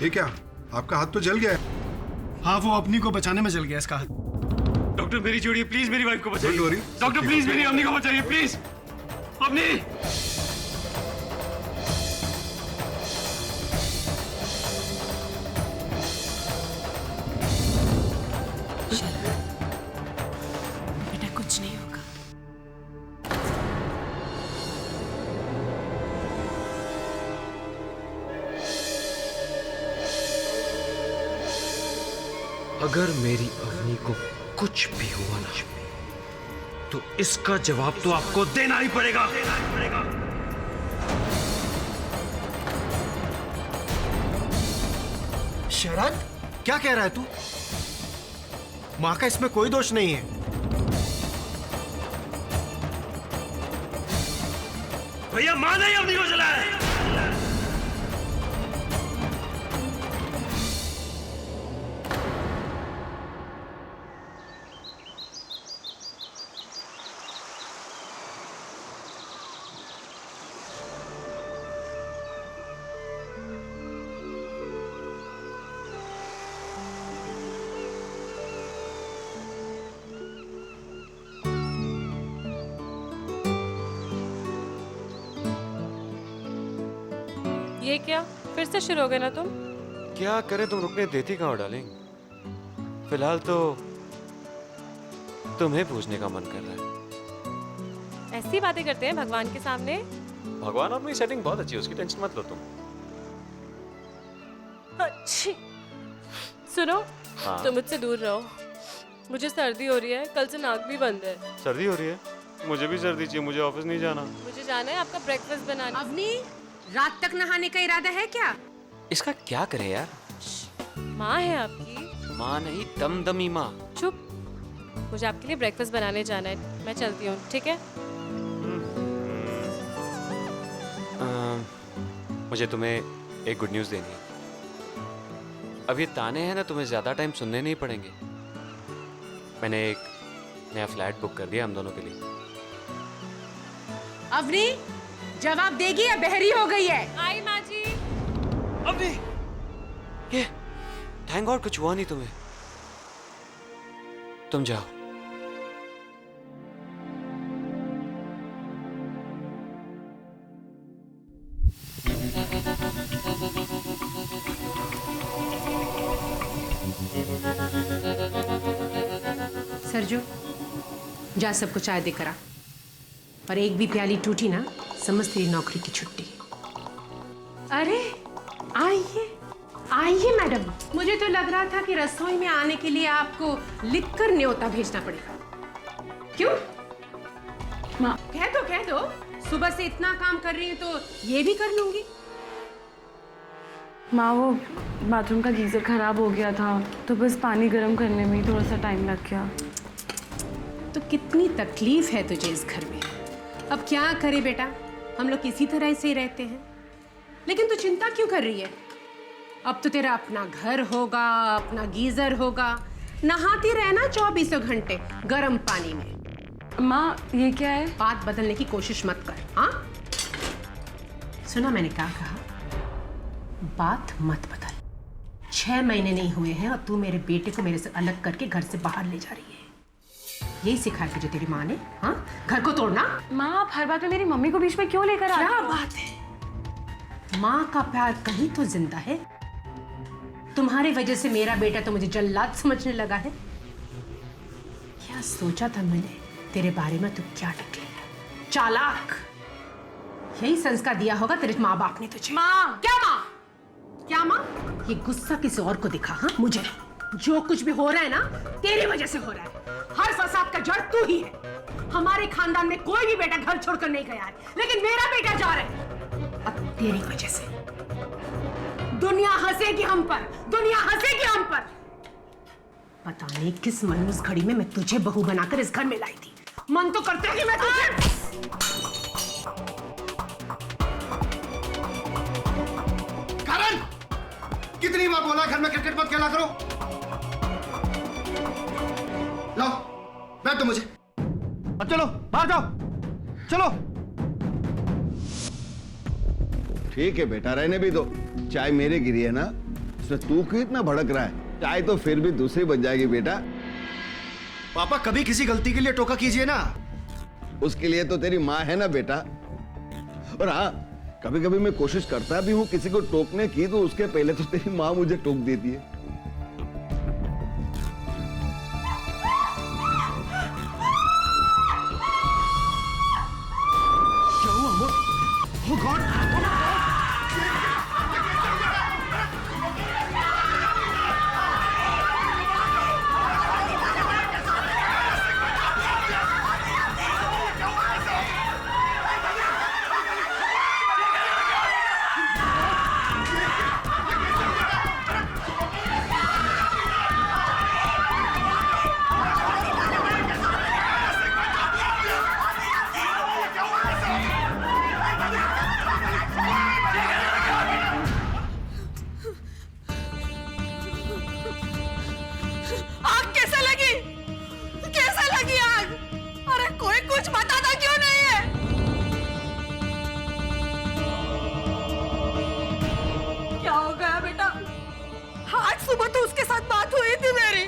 ये क्या, आपका हाथ तो जल गया है। हाँ, वो अपनी को बचाने में जल गया इसका हाथ। डॉक्टर मेरी जोड़िए, प्लीज मेरी वाइफ को बचाइए। Don't worry, डॉक्टर प्लीज मेरी अम्मी को बचाइए, प्लीज। अम्मी। बेटा कुछ नहीं होगा। अगर मेरी अवनी को कुछ भी हुआ ना तो इसका जवाब तो आपको देना ही पड़ेगा। शरद, क्या कह रहा है तू? माँ का इसमें कोई दोष नहीं है। भैया मां ने ही अवनी को जलाया है। ये क्या, फिर से शुरू हो गए ना तुम? क्या करें, तुम रुकने देती कहाँ हो डार्लिंग। फिलहाल तो तुम्हें पूछने का मन कर रहा है। ऐसी बातें करते हैं भगवान के सामने? भगवान और मेरी सेटिंग बहुत अच्छी है, उसकी टेंशन मत लो तुम। अच्छी। सुनो, हाँ। तुम मुझसे दूर रहो। मुझे सर्दी हो रही है, कल से नाक भी बंद है। सर्दी हो रही है? मुझे भी सर्दी चाहिए, मुझे ऑफिस नहीं जाना। मुझे जाना है आपका ब्रेकफास्ट बनाने। अवनी, रात तक नहाने का इरादा है क्या? इसका क्या करे यार। माँ है आपकी? माँ नहीं, दमदमी माँ। चुप। मुझे आपके लिए ब्रेकफास्ट बनाने जाना है, मैं चलती हूँ, ठीक है? मुझे तुम्हें एक गुड न्यूज़ देनी है। अब ये ताने हैं ना, तुम्हें ज़्यादा टाइम सुनने नहीं पड़ेंगे। मैंने एक नया फ्लैट बुक कर दिया हम दोनों के लिए। अवनी, जवाब देगी या बहरी हो गई है? आई माँ जी। अभी ये थैंक गॉड कुछ हुआ नहीं तुम्हें। तुम जाओ। सरजू, जा सबको चाय दे करा। और एक भी प्याली टूटी ना, समझ तेरी नौकरी की छुट्टी। अरे आइए आइए मैडम, मुझे तो लग रहा था कि रसोई में आने के लिए आपको लिखकर न्योता भेजना पड़ेगा। क्यों माँ? कह दो सुबह से इतना काम कर रही हूँ तो ये भी कर लूंगी। माँ, वो बाथरूम का गीजर खराब हो गया था तो बस पानी गर्म करने में ही थोड़ा सा टाइम लग गया। तो कितनी तकलीफ है तुझे इस घर में। अब क्या करे बेटा, हम लोग इसी तरह से ही रहते हैं। लेकिन तू चिंता क्यों कर रही है? अब तो तेरा अपना घर होगा, अपना गीजर होगा, नहाती रहना 24 घंटे गर्म पानी में। माँ, ये क्या है? बात बदलने की कोशिश मत कर। हाँ, सुना मैंने क्या कहा? बात मत बदल। 6 महीने नहीं हुए हैं और तू मेरे बेटे को मेरे से अलग करके घर से बाहर ले जा रही है। यही सिखाया तुझे तेरी माँ ने? हाँ, घर को तोड़ना। माँ, आप हर बात में मेरी मम्मी को बीच में क्यों लेकर आते हो? क्या बात है, माँ का प्यार कहीं तो जिंदा है। तुम्हारी वजह से मेरा बेटा तो मुझे जल्लाद समझने लगा है। क्या सोचा था मैंने तेरे बारे में, तू क्या निकले चालाक। यही संस्कार दिया होगा तेरे माँ बाप ने तुझे। माँ! क्या माँ? क्या माँ? ये गुस्सा किसी और को दिखा? हाँ, मुझे जो कुछ भी हो रहा है ना तेरी वजह से हो रहा है। हर फसाद का जड़ तू ही है। हमारे खानदान में कोई भी बेटा घर छोड़कर नहीं गया है, लेकिन मेरा बेटा जा रहा है अब तेरी वजह से। दुनिया हंसेगी हम पर, दुनिया हंसेगी हम पर। पता नहीं किस मनूस घड़ी में मैं तुझे बहू बनाकर इस घर में लाई थी। मन तो करता है कि मैं तुझे करण, कितनी बार बोला घर में क्रिकेट मत खेला करो। लो बैठ दो मुझे। अब चलो बाहर जाओ, चलो। ठीक है बेटा, रहने भी दो। चाय मेरे गिरी है ना, उसमें तू क्यों इतना भड़क रहा है? चाय तो फिर भी दूसरी बन जाएगी बेटा। पापा कभी किसी गलती के लिए टोका कीजिए ना। उसके लिए तो तेरी माँ है ना बेटा। और हाँ, कभी कभी मैं कोशिश करता भी हूँ किसी को टोकने की, तो उसके पहले तो तेरी माँ मुझे टोक देती है। क्या हुआ अमोल? Oh God! आग कैसे लगी? कैसे लगी आग? अरे कोई कुछ बताता क्यों नहीं है? क्या हो गया बेटा? आज सुबह तो उसके साथ बात हुई थी मेरी।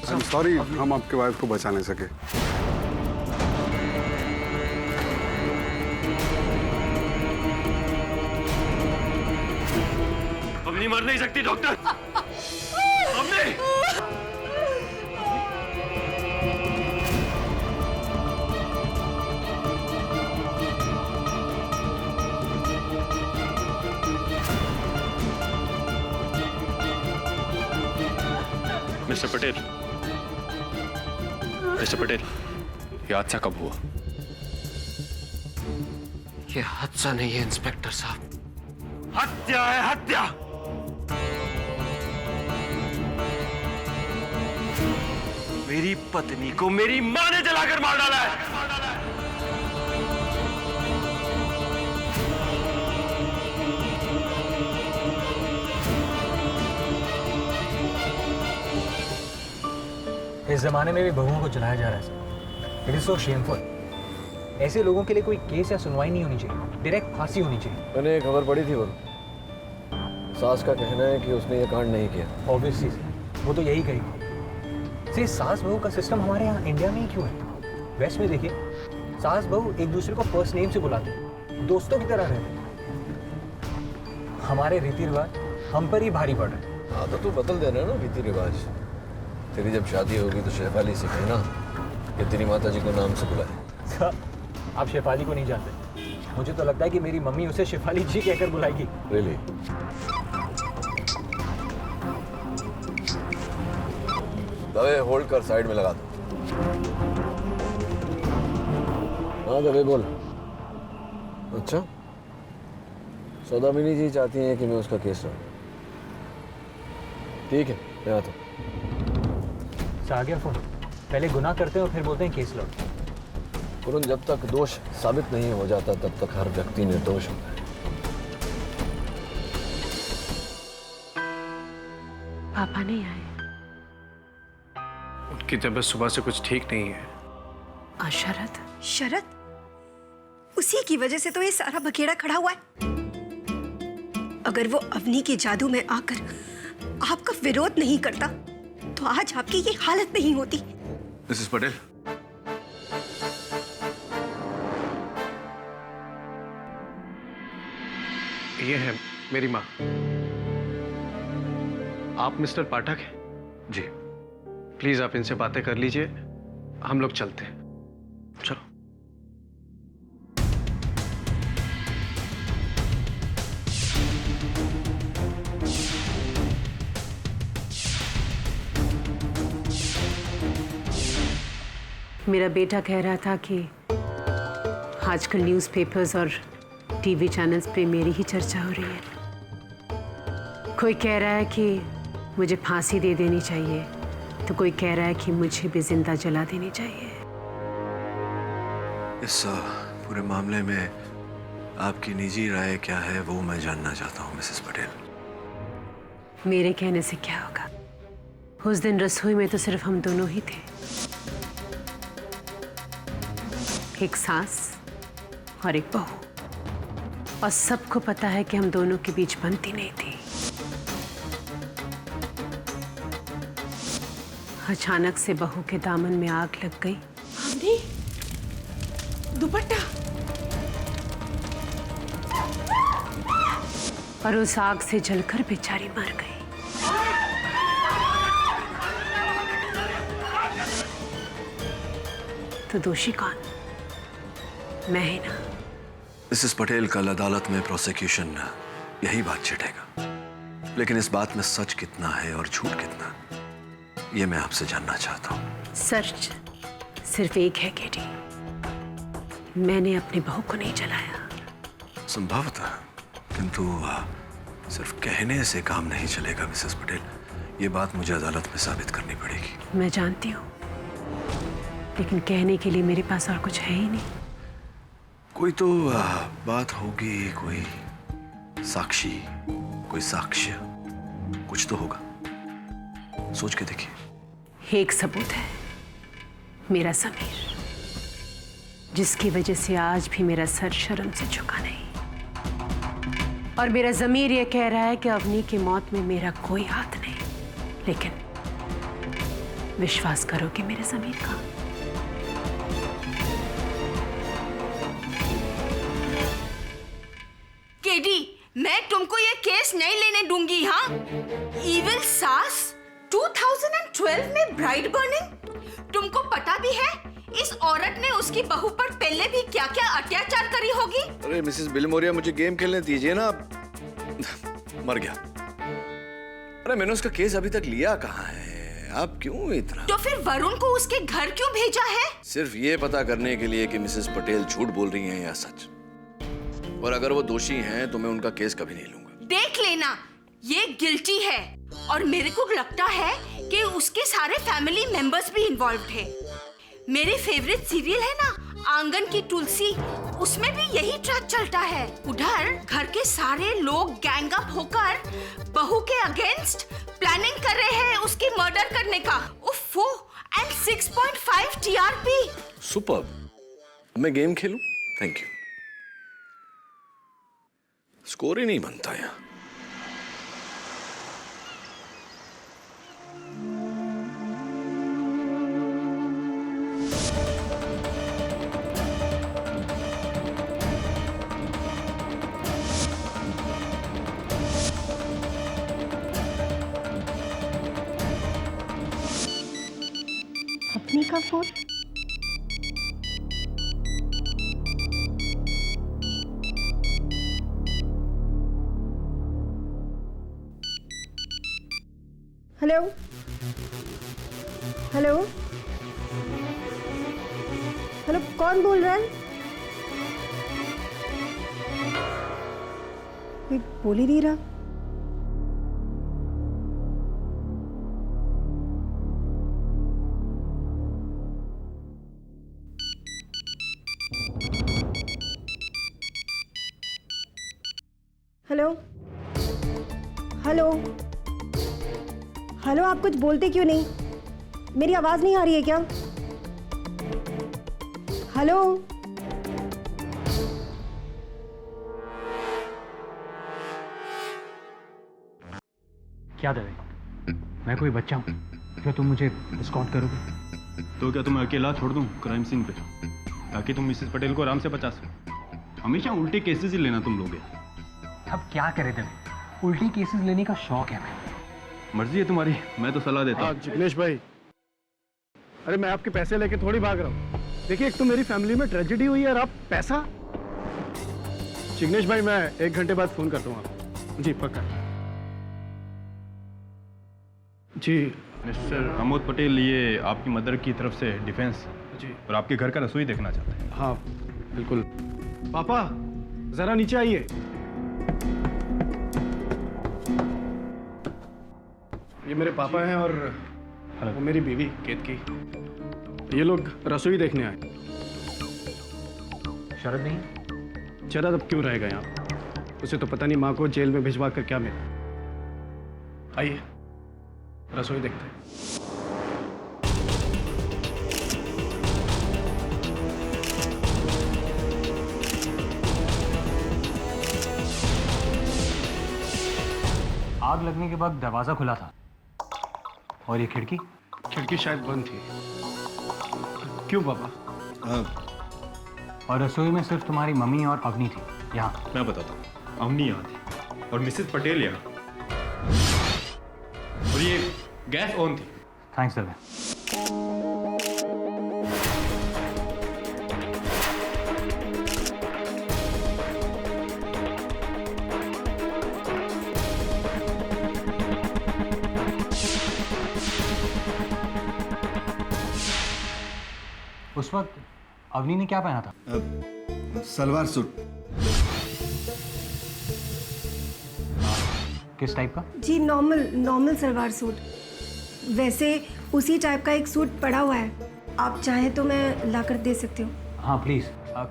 आई एम सॉरी, हम आपके वाइफ को बचा नहीं सके। अब नहीं मर नहीं सकती डॉक्टर, अब नहीं। मिस्टर पटेल, ये हादसा कब हुआ? ये हादसा नहीं है इंस्पेक्टर साहब, हत्या है, हत्या। मेरी पत्नी को मेरी मां ने जलाकर मार डाला है। इस जमाने में भी बहुओं को जलाया जा रहा है sir. It is so shameful. ऐसे लोगों के लिए कोई केस या सुनवाई नहीं होनी चाहिए, डायरेक्ट फांसी होनी चाहिए। मैंने एक खबर पढ़ी थी, वो सास का कहना है कि उसने ये कांड नहीं किया। ऑब्वियसली वो तो यही कहेगी। see, सास बहू का सिस्टम हमारे यहाँ इंडिया में ही क्यों है? वेस्ट में देखिए, सास बहू एक दूसरे को फर्स्ट नेम से बुलाते हैं, दोस्तों की तरह रहते हैं। हमारे रीति रिवाज हम पर ही भारी पड़ रहे हैं। हाँ तो तू बदल देना ना रीति रिवाज। तेरी जब शादी होगी तो शेफाली से कहना कि तेरी माता जी को नाम से बुलाए। आप शेफाली को नहीं जानते। मुझे तो लगता है कि मेरी मम्मी उसे शेफाली जी कहकर बुलाएगी। रियली? दवे होल्ड कर, साइड में लगा दो। हाँ दवे बोल। अच्छा, सौदामिनी जी चाहती हैं कि मैं उसका केस लूं। ठीक है, मैं आता हूँ। आ गया फोन। पहले गुनाह करते हैं और फिर बोलते हैं केस लड़ो। पुरन, जब तक दोष साबित नहीं हो जाता तब तक हर व्यक्ति निर्दोष होता है। पापा नहीं आए? उनकी तबीयत सुबह से कुछ ठीक नहीं है। और शरद? शरद? उसी की वजह से तो ये सारा बखेड़ा खड़ा हुआ है। अगर वो अवनी के जादू में आकर आपका विरोध नहीं करता तो आज आपकी ये हालत नहीं होती। मिसेस पटेल, ये है मेरी माँ। आप मिस्टर पाठक हैं? जी। प्लीज आप इनसे बातें कर लीजिए, हम लोग चलते हैं। चलो। मेरा बेटा कह रहा था कि आजकल न्यूज़पेपर्स और टीवी चैनल्स पे मेरी ही चर्चा हो रही है। कोई कह रहा है कि मुझे फांसी दे देनी चाहिए, तो कोई कह रहा है कि मुझे भी जिंदा जला देनी चाहिए। इस पूरे मामले में आपकी निजी राय क्या है वो मैं जानना चाहता हूँ मिसेस पटेल। मेरे कहने से क्या होगा? उस दिन रसोई में तो सिर्फ हम दोनों ही थे, एक सास और एक बहू। और सबको पता है कि हम दोनों के बीच बनती नहीं थी। अचानक से बहू के दामन में आग लग गई। हमने दुपट्टा, और उस आग से जलकर बेचारी मर गई। तो दोषी कौन? मैं ही ना। मिसेस पटेल, कल अदालत में प्रोसिक्यूशन यही बात छिड़ेगा, लेकिन इस बात में सच कितना है और झूठ कितना, ये मैं आपसे जानना चाहता हूँ। सच सिर्फ एक है केटी, मैंने अपनी बहू को नहीं जलाया। संभवतः, किंतु सिर्फ कहने से काम नहीं चलेगा मिसेस पटेल। ये बात मुझे अदालत में साबित करनी पड़ेगी। मैं जानती हूँ, लेकिन कहने के लिए मेरे पास और कुछ है ही नहीं। कोई तो बात होगी, कोई साक्षी, कोई साक्ष्य, कुछ तो होगा। सोच के देखिए। एक सबूत है, मेरा समीर, जिसकी वजह से आज भी मेरा सर शर्म से झुका नहीं। और मेरा ज़मीर ये कह रहा है कि अवनी की मौत में मेरा कोई हाथ नहीं। लेकिन विश्वास करोगे मेरे ज़मीर का? केडी, मैं तुमको ये केस नहीं लेने दूंगी। हाँ, इविल सास 2012 में ब्राइड बर्निंग। तुमको पता भी है इस औरत ने उसकी बहू पर पहले भी क्या क्या अत्याचार करी होगी। अरे मिसेस बिलमोरिया, मुझे गेम खेलने दीजिए ना। मर गया। अरे मैंने उसका केस अभी तक लिया कहाँ है? आप क्यों इतना? तो फिर वरुण को उसके घर क्यों भेजा है? सिर्फ ये पता करने के लिए कि मिसेस पटेल झूठ बोल रही हैं या सच। और अगर वो दोषी हैं तो मैं उनका केस कभी नहीं लूंगा। देख लेना, ये गिल्टी है और मेरे को लगता है कि उसके सारे फैमिली मेंबर्स भी इन्वॉल्व्ड है। मेरे फेवरेट सीरियल है ना आंगन की तुलसी, उसमें भी यही ट्रैक चलता है। उधर घर के सारे लोग गैंग अप होकर बहू के अगेंस्ट प्लानिंग कर रहे हैं उसकी मर्डर करने का। उफ़ो, एंड 6.5 TRP। सुपर्ब। मैं गेम खेलूं? Thank you. स्कोर ही नहीं बनता यहाँ। अपनी का फोन? हेलो हेलो हेलो, कौन बोल रहा है? कोई बोल ही नहीं रहा। हेलो हेलो हेलो, आप कुछ बोलते क्यों नहीं? मेरी आवाज नहीं आ रही है क्या? हेलो क्या दवे, मैं कोई बच्चा हूँ? क्या तुम मुझे डिस्काउंट करोगे? तो क्या तुम्हें अकेला छोड़ दूँ क्राइम सीन पे, ताकि तुम मिसेस पटेल को आराम से बचा सको? हमेशा उल्टे केसेस ही लेना तुम लोगे। अब क्या करे दवे, उल्टी केसेस लेने का शौक है हमें। मर्जी है तुम्हारी, मैं तो सलाह देता हूँ। जिग्नेश भाई, अरे मैं आपके पैसे लेके थोड़ी भाग रहा हूँ। देखिए, एक तो मेरी फैमिली में ट्रेजेडी हुई है और आप पैसा। जिग्नेश भाई, मैं 1 घंटे बाद फोन करता हूँ आपको। जी पक्का। जी मिस्टर प्रमोद पटेल, ये आपकी मदर की तरफ से डिफेंस जी, और आपके घर का रसोई देखना चाहते हैं। हाँ बिल्कुल। पापा जरा नीचे आइए। ये मेरे पापा हैं और वो मेरी बीवी केतकी। ये लोग रसोई देखने आए। शरद नहीं? शरद अब क्यों रहेगा यहाँ? उसे तो पता नहीं माँ को जेल में भिजवा कर क्या मिला। आइए रसोई देखते हैं। आग लगने के बाद दरवाजा खुला था और ये खिड़की खिड़की शायद बंद थी। क्यों पापा? और रसोई में सिर्फ तुम्हारी मम्मी और अवनी थी। यहाँ मैं बताता हूँ, अवनी यहाँ थी और मिसेस पटेल यहाँ, और ये गैस ऑन थी। थैंक्स दवे। उस वक्त अवनी ने क्या पहना था? सलवार सूट। किस टाइप का? जी नॉर्मल सलवार सूट। वैसे उसी टाइप का एक सूट पड़ा हुआ है, आप चाहे तो मैं लाकर दे सकती हूँ। हाँ प्लीज,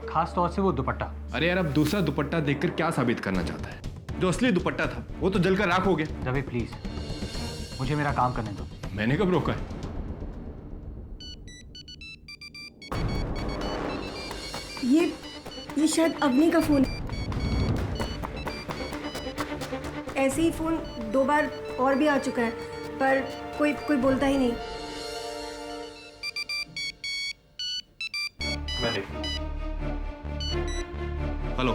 खास तौर से वो दुपट्टा। अरे यार, अब दूसरा दुपट्टा देखकर क्या साबित करना चाहता है? जो असली दुपट्टा था वो तो जलकर राख हो गया। दवे प्लीज, मुझे मेरा काम करने दो। मैंने कब रोका है? ये शायद अवनी का फोन। ऐसे ही फोन 2 बार और भी आ चुका है, पर कोई बोलता ही नहीं। हेलो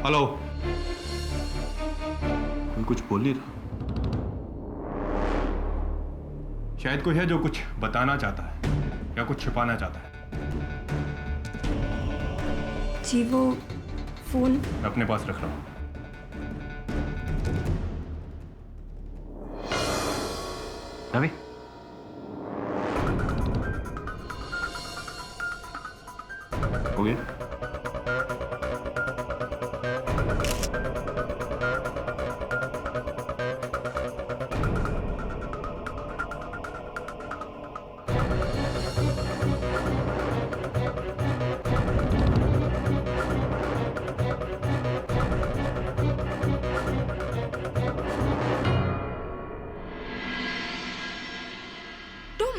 हेलो, कोई कुछ बोल नहीं रहा। शायद कोई है जो कुछ बताना चाहता है या कुछ छिपाना चाहता है। जी वो फोन मैं अपने पास रख रहा हूँ। रवि, हो गया?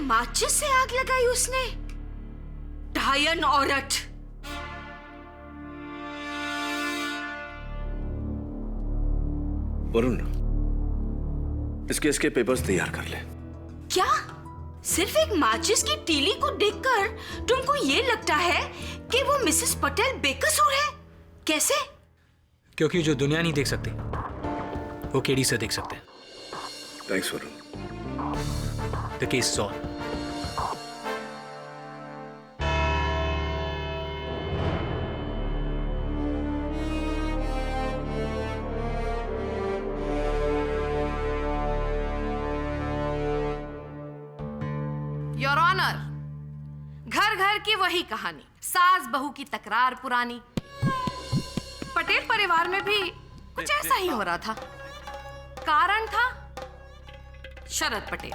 माचिस से आग लगाई उसने? डायन औरत। वरुण, इस केस के पेपर्स तैयार कर ले। क्या सिर्फ एक माचिस की तीली को देखकर तुमको ये लगता है कि वो मिसेस पटेल बेकसूर है? कैसे? क्योंकि जो दुनिया नहीं देख सकती वो केडी से देख सकते हैं। Thanks Varun. The case is on. Your honour, घर घर की वही कहानी, सास बहू की तकरार पुरानी। पटेल परिवार में भी कुछ ऐसा ही हो रहा था। कारण था शरद पटेल।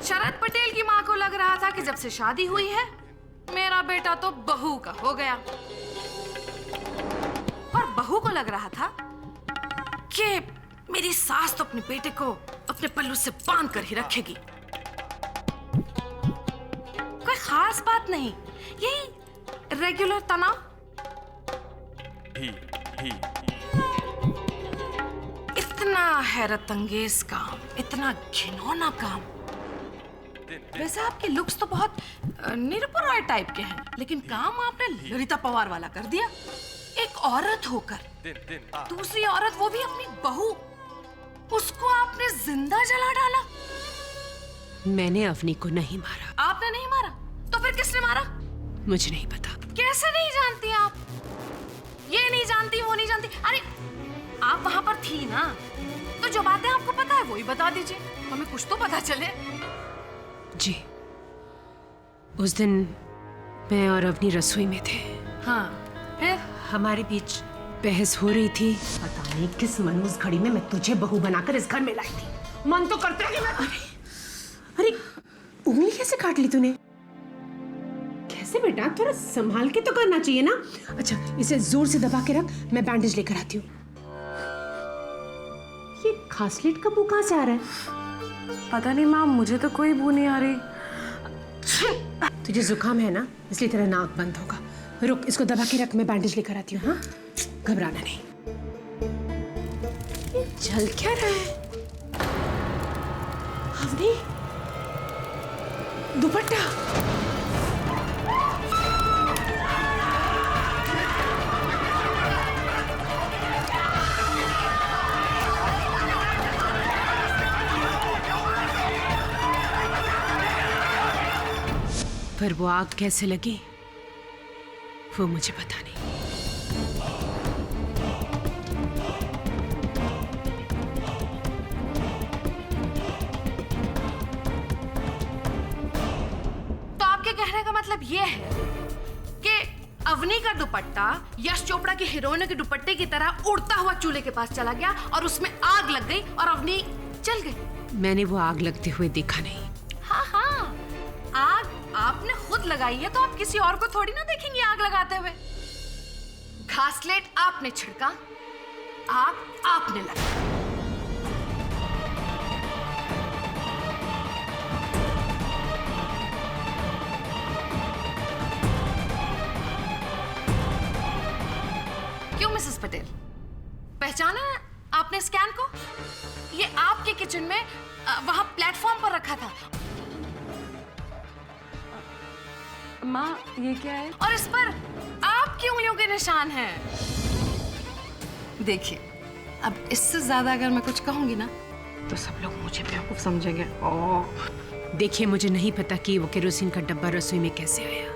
शरद पटेल की मां को लग रहा था कि जब से शादी हुई है मेरा बेटा तो बहू का हो गया, और बहू को लग रहा था कि मेरी सास तो अपने बेटे को अपने पल्लू से बांध कर ही रखेगी। कोई खास बात नहीं, यही रेगुलर तनाव। इतना हैरत अंगेज काम, इतना घिनौना काम। वैसे आपके लुक्स तो बहुत निरपुर रॉय टाइप के हैं, लेकिन काम आपने ललिता पवार वाला कर दिया। एक औरत होकर दूसरी औरत, वो भी अपनी बहू, उसको आपने जिंदा जला डाला। मैंने अवनी को नहीं मारा। आपने नहीं मारा तो फिर किसने मारा? मुझे नहीं पता। कैसे नहीं जानती आप? ये नहीं जानती, वो नहीं जानती। अरे आप वहां पर थी ना, तो जो बातें आपको पता है वही बता दीजिए, हमें कुछ तो पता चले। जी, उस दिन मैं और अवनी रसोई में थे। हाँ, फिर हमारे बीच बहस हो रही थी। पता नहीं किस मनहूस घड़ी में मैं तुझे बहू बनाकर इस घर में लाई थी। मन तो करता है कि मैं... अरे उंगली कैसे काट ली तूने? कैसे बेटा, थोड़ा संभाल के तो करना चाहिए ना। अच्छा, इसे जोर से दबा के रख, मैं बैंडेज लेकर आती हूँ। ये खांसलेट का बू कहाँ से आ रहा है? पता नहीं माँ, मुझे तो कोई बू नहीं आ रही। तुझे जुकाम है ना, इसलिए तेरा नाक बंद होगा। रुक, इसको दबा के रख, मैं बैंडेज लेकर आती हूँ। हाँ, घबराना नहीं। चल क्या रहा है? अवनी, दुपट्टा। पर वो आग कैसे लगी वो मुझे पता नहीं। तो आपके कहने का मतलब ये है कि अवनी का दुपट्टा यश चोपड़ा की हीरोइन के दुपट्टे की तरह उड़ता हुआ चूल्हे के पास चला गया और उसमें आग लग गई और अवनी जल गई। मैंने वो आग लगते हुए देखा नहीं। हाँ हाँ, आग आपने खुद लगाई है तो आप किसी और को थोड़ी ना देखेंगे आग लगाते हुए। घासलेट आपने छिड़का, आग आपने लगाई। क्यों मिसेस पटेल, पहचाना आपने स्कैन को? ये आपके किचन में वहां प्लेटफॉर्म पर रखा था। माँ ये क्या है? और इस पर आपकी उंगलियों के निशान हैं। देखिए, अब इससे ज्यादा अगर मैं कुछ कहूंगी ना तो सब लोग मुझे बेवकूफ समझेंगे। देखिए, मुझे नहीं पता कि वो केरोसिन का डब्बा रसोई में कैसे आया।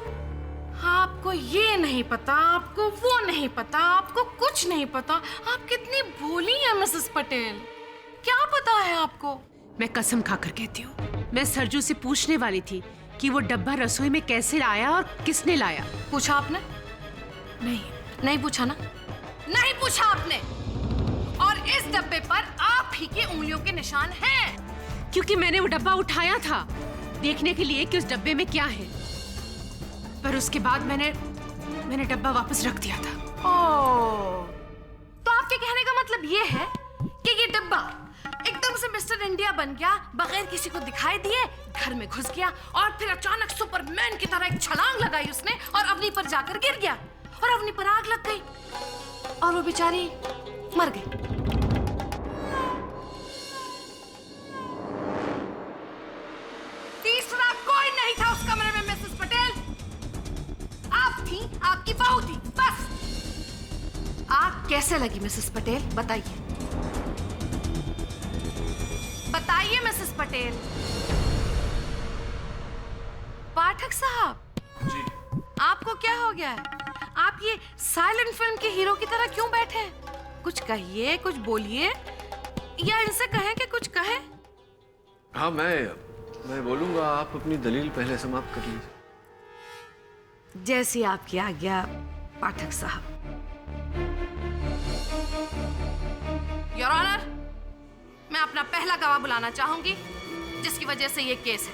आपको ये नहीं पता, आपको वो नहीं पता, आपको कुछ नहीं पता। आप कितनी भोली हैं मिसेस पटेल। क्या पता है आपको? मैं कसम खाकर कहती हूँ, मैं सरजू से पूछने वाली थी कि वो डब्बा रसोई में कैसे लाया और किसने लाया। पूछा आपने? नहीं पूछा ना? नहीं पूछा आपने। और इस डब्बे पर आप ही की उंगलियों के निशान हैं। क्योंकि मैंने वो डब्बा उठाया था देखने के लिए कि उस डब्बे में क्या है, पर उसके बाद मैंने डब्बा वापस रख दिया था। ओह, तो आपके कहने का मतलब ये है कि ये डब्बा एकदम से मिस्टर इंडिया बन गया, बगैर किसी को दिखाई दिए घर में घुस गया और फिर अचानक सुपरमैन की तरह एक छलांग लगाई उसने और अवनी पर जाकर गिर गया और अवनी पर आग लग गई और वो बेचारी मर गई। तीसरा कोई नहीं था उस कमरे में मिसेस पटेल। आप थी, आपकी बहू थी, बस। आग कैसे लगी मिसेस पटेल, बताइए। बताइए मिसेस पटेल। पाठक साहब जी, आपको क्या हो गया है? आप ये साइलेंट फिल्म के हीरो की तरह क्यों बैठे हैं? कुछ कहिए, कुछ बोलिए, या इनसे कहें कि कुछ कहें। हाँ, मैं बोलूंगा। आप अपनी दलील पहले समाप्त कर लीजिए। जैसी आपकी आज्ञा पाठक साहब। योर ऑनर, मैं अपना पहला गवाह बुलाना चाहूंगी जिसकी वजह से ये केस है।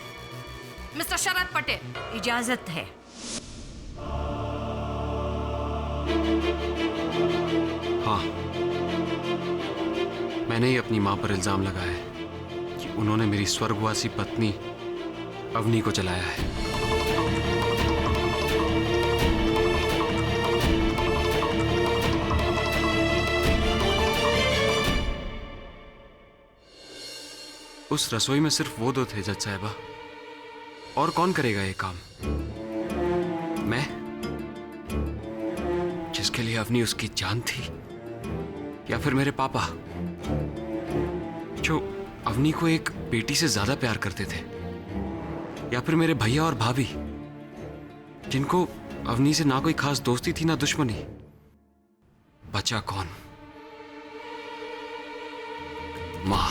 मिस्टर शरद पटेल, इजाजत है। हाँ, मैंने ही अपनी मां पर इल्जाम लगाया है कि उन्होंने मेरी स्वर्गवासी पत्नी अवनी को जलाया है। उस रसोई में सिर्फ वो दो थे जज साहिबा, और कौन करेगा ये काम? मैं, जिसके लिए अवनी उसकी जान थी, या फिर मेरे पापा जो अवनी को एक बेटी से ज्यादा प्यार करते थे, या फिर मेरे भैया और भाभी जिनको अवनी से ना कोई खास दोस्ती थी ना दुश्मनी। बचा कौन? मां,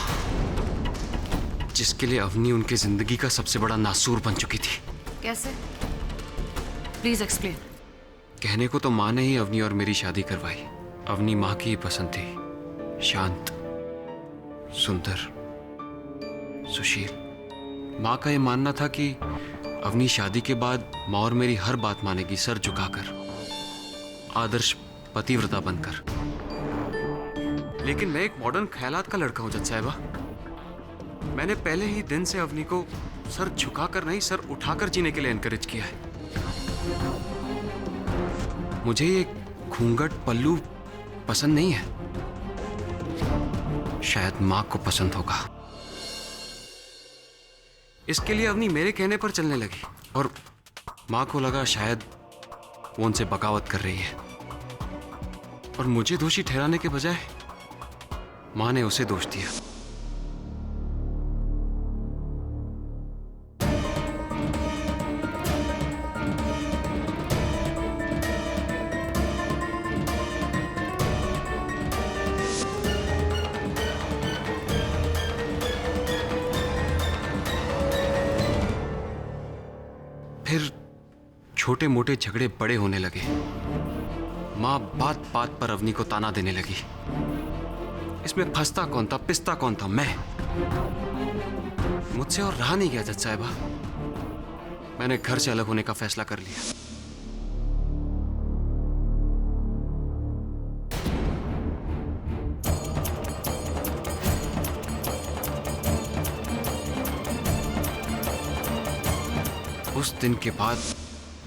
जिसके लिए अवनी उनकी जिंदगी का सबसे बड़ा नासूर बन चुकी थी। कैसे? Please explain. कहने को तो मां ने ही अवनी और मेरी शादी करवाई। अवनी मां की ही पसंद थी, शांत, सुंदर, सुशील। मां का यह मानना था कि अवनी शादी के बाद मां और मेरी हर बात मानेगी, सर झुकाकर, आदर्श पतिव्रता बनकर। लेकिन मैं एक मॉडर्न ख्यालात का लड़का हूं जज साहिबा। मैंने पहले ही दिन से अवनी को सर झुकाकर नहीं, सर उठाकर जीने के लिए एनकरेज किया है। मुझे ये घूंघट पल्लू पसंद नहीं है। शायद माँ को पसंद होगा। इसके लिए अवनी मेरे कहने पर चलने लगी और माँ को लगा शायद वो उनसे बगावत कर रही है, और मुझे दोषी ठहराने के बजाय माँ ने उसे दोष दिया। फिर छोटे मोटे झगड़े बड़े होने लगे। माँ बात बात पर अवनी को ताना देने लगी। इसमें फंसता कौन था, पिसता कौन था? मैं। मुझसे और रहा नहीं गया जज साहिबा। मैंने घर से अलग होने का फैसला कर लिया। उस दिन के बाद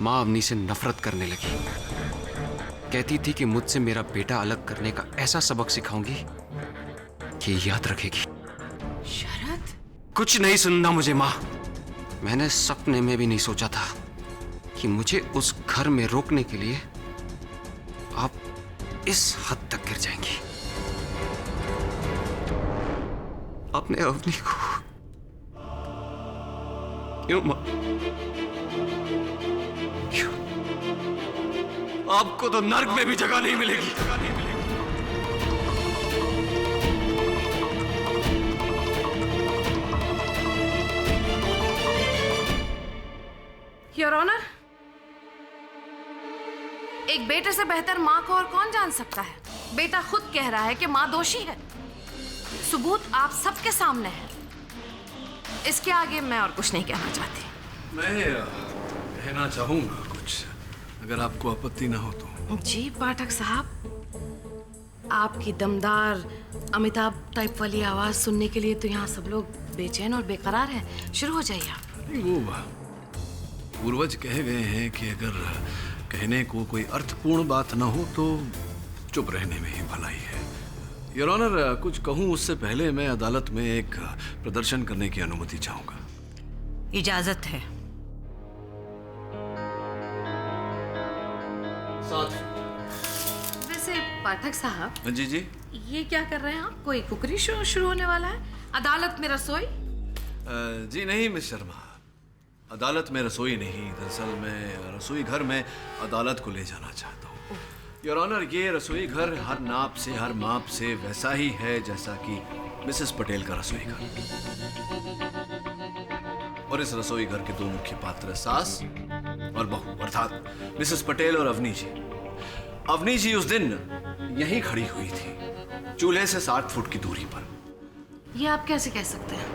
माँ अवनी से नफरत करने लगी। कहती थी कि मुझसे मेरा बेटा अलग करने का ऐसा सबक सिखाऊंगी कि याद रखेगी। शरद, कुछ नहीं सुनना मुझे माँ। मैंने सपने में भी नहीं सोचा था कि मुझे उस घर में रोकने के लिए आप इस हद तक गिर जाएंगी। अपने अवनी को क्यों माँ? क्यों? आपको तो नर्क में भी जगह नहीं मिलेगी। योर ऑनर, एक बेटे से बेहतर माँ को और कौन जान सकता है। बेटा खुद कह रहा है कि माँ दोषी है। सबूत आप सबके सामने है। इसके आगे मैं और कुछ नहीं कहना चाहती। मैं कहना चाहूंगा कुछ, अगर आपको आपत्ति ना हो तो। जी पाठक साहब, आपकी दमदार अमिताभ टाइप वाली आवाज सुनने के लिए तो यहाँ सब लोग बेचैन और बेकरार हैं। शुरू हो जाइए आप। वो पूर्वज कह गए हैं कि अगर कहने को कोई अर्थपूर्ण बात ना हो तो चुप रहने में ही भलाई है। योर ऑनर, कुछ कहूं उससे पहले मैं अदालत में एक प्रदर्शन करने की अनुमति चाहूंगा। इजाजत है। वैसे पाठक साहब। जी जी। ये क्या कर रहे हैं आप? कोई कुकरी शो शुरू होने वाला है? अदालत में रसोई? जी नहीं मिस शर्मा, अदालत में रसोई नहीं। दरअसल मैं रसोई घर में अदालत को ले जाना चाहता हूँ। योर ऑनर, ये रसोई घर हर नाप से, हर माप से वैसा ही है जैसा कि मिसेस पटेल का रसोई घर। और इस रसोई घर के दो मुख्य पात्र, सास और बहू, अर्थात मिसेस पटेल और अवनी जी। अवनी जी उस दिन यहीं खड़ी हुई थी, चूल्हे से 60 फुट की दूरी पर। ये आप कैसे कह सकते हैं?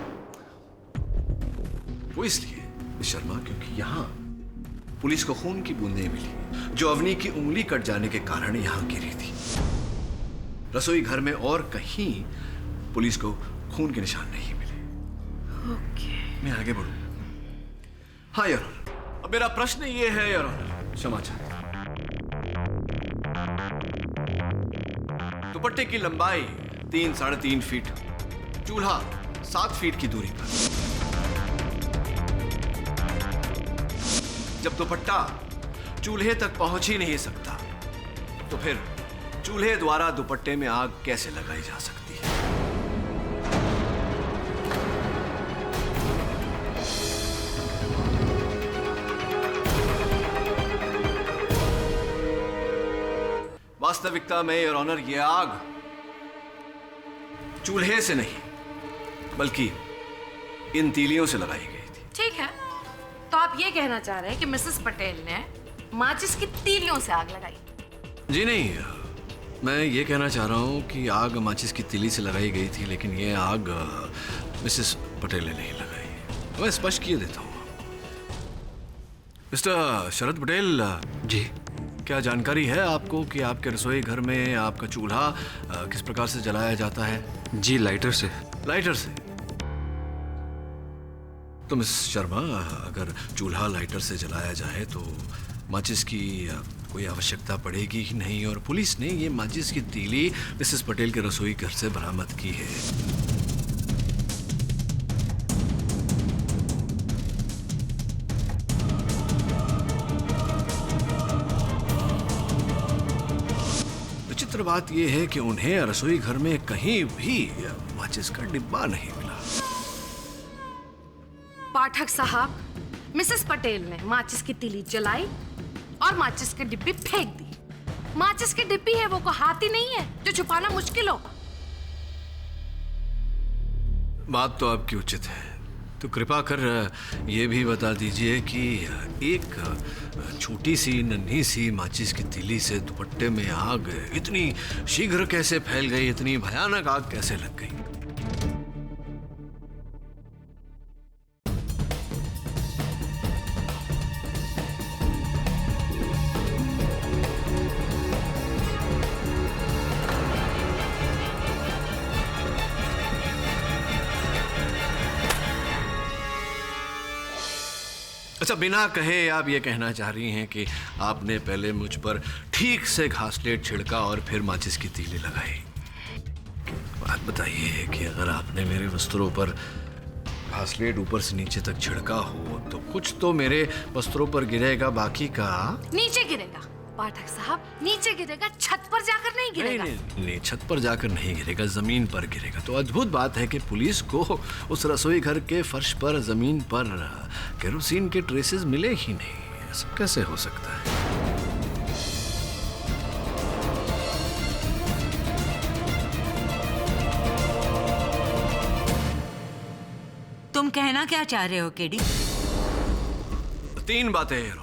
वो इसलिए शर्मा क्योंकि यहाँ पुलिस को खून की बूंदें मिली जो अवनी की उंगली कट जाने के कारण यहाँ गिरी थी। रसोई घर में और कहीं पुलिस को खून के निशान नहीं मिले। ओके। मैं आगे बढ़ूं? हाँ योर ऑनर, अब मेरा प्रश्न ये है योर ऑनर, क्षमा चाहता हूं। दुपट्टे की लंबाई 3-3.5 फीट, चूल्हा 7 फीट की दूरी पर। जब दुपट्टा चूल्हे तक पहुंच ही नहीं सकता तो फिर चूल्हे द्वारा दुपट्टे में आग कैसे लगाई जा सकती है? वास्तविकता में योर ऑनर, ये आग चूल्हे से नहीं बल्कि इन तीलियों से लगाई गई थी। ठीक है, तो आप ये कहना चाह रहे हैं कि मिसेस पटेल ने माचिस की तीलियों से आग लगाई? जी नहीं, मैं ये कहना चाह रहा हूँ कि आग माचिस की तीली से लगाई गई थी, लेकिन ये आग मिसेस पटेल ने नहीं लगाई। मैं स्पष्ट किए देता हूँ। मिस्टर शरद पटेल जी, क्या जानकारी है आपको कि आपके रसोई घर में आपका चूल्हा किस प्रकार से जलाया जाता है? जी, लाइटर से। लाइटर से? तो मिस शर्मा, अगर चूल्हा लाइटर से जलाया जाए तो माचिस की कोई आवश्यकता पड़ेगी ही नहीं और पुलिस ने ये माचिस की तीली मिसेस पटेल के रसोई घर से बरामद की है। विचित्र बात यह है कि उन्हें रसोई घर में कहीं भी माचिस का डिब्बा नहीं मिला। पाठक साहब, मिसेस पटेल ने माचिस की तीली जलाई और माचिस की डिब्बी फेंक दी। माचिस की डिब्बी है, वो को हाथ ही नहीं है जो छुपाना मुश्किल हो। बात तो आपकी उचित है, तो कृपा कर ये भी बता दीजिए कि एक छोटी सी नन्ही सी माचिस की तीली से दुपट्टे में आग इतनी शीघ्र कैसे फैल गई, इतनी भयानक आग कैसे लग गई? अच्छा, बिना कहे आप ये कहना चाह रही हैं कि आपने पहले मुझ पर ठीक से घासलेट छिड़का और फिर माचिस की तीली लगाई। बात बताइए कि अगर आपने मेरे वस्त्रों पर घासलेट ऊपर से नीचे तक छिड़का हो तो कुछ तो मेरे वस्त्रों पर गिरेगा, बाकी का नीचे गिरेगा। पाठक साहब, नीचे गिरेगा, छत पर जाकर नहीं गिरेगा। नहीं, छत पर जाकर नहीं गिरेगा, जमीन पर गिरेगा। तो अद्भुत बात है कि पुलिस को उस रसोई घर के फर्श पर, जमीन पर केरोसिन के ट्रेसेस मिले ही नहीं। ऐसा कैसे हो सकता है? तुम कहना क्या चाह रहे हो केडी? 3 बातें हैं।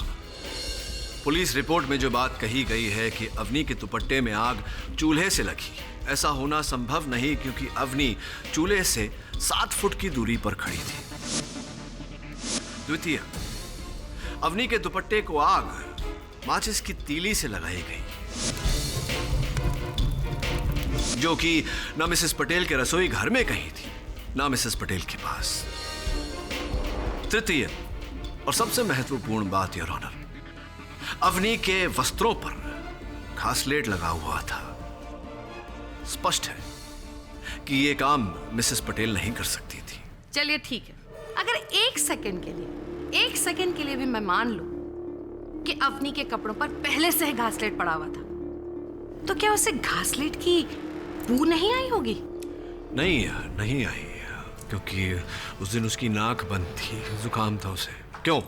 पुलिस रिपोर्ट में जो बात कही गई है कि अवनी के दुपट्टे में आग चूल्हे से लगी, ऐसा होना संभव नहीं क्योंकि अवनी चूल्हे से 7 फुट की दूरी पर खड़ी थी। द्वितीय, अवनी के दुपट्टे को आग माचिस की तीली से लगाई गई, जो कि ना मिसेस पटेल के रसोई घर में कहीं थी, ना मिसेस पटेल के पास। तृतीय और सबसे महत्वपूर्ण बात, योर ऑनर, अवनी के वस्त्रों पर घासलेट लगा हुआ था। स्पष्ट है कि यह काम मिसेस पटेल नहीं कर सकती थी। चलिए ठीक है, अगर एक सेकंड के लिए भी मैं मान लूं कि अवनी के कपड़ों पर पहले से घासलेट पड़ा हुआ था, तो क्या उसे घासलेट की बू नहीं आई होगी? नहीं आई, क्योंकि उस दिन उसकी नाक बंद थी, जुकाम था उसे। क्यों?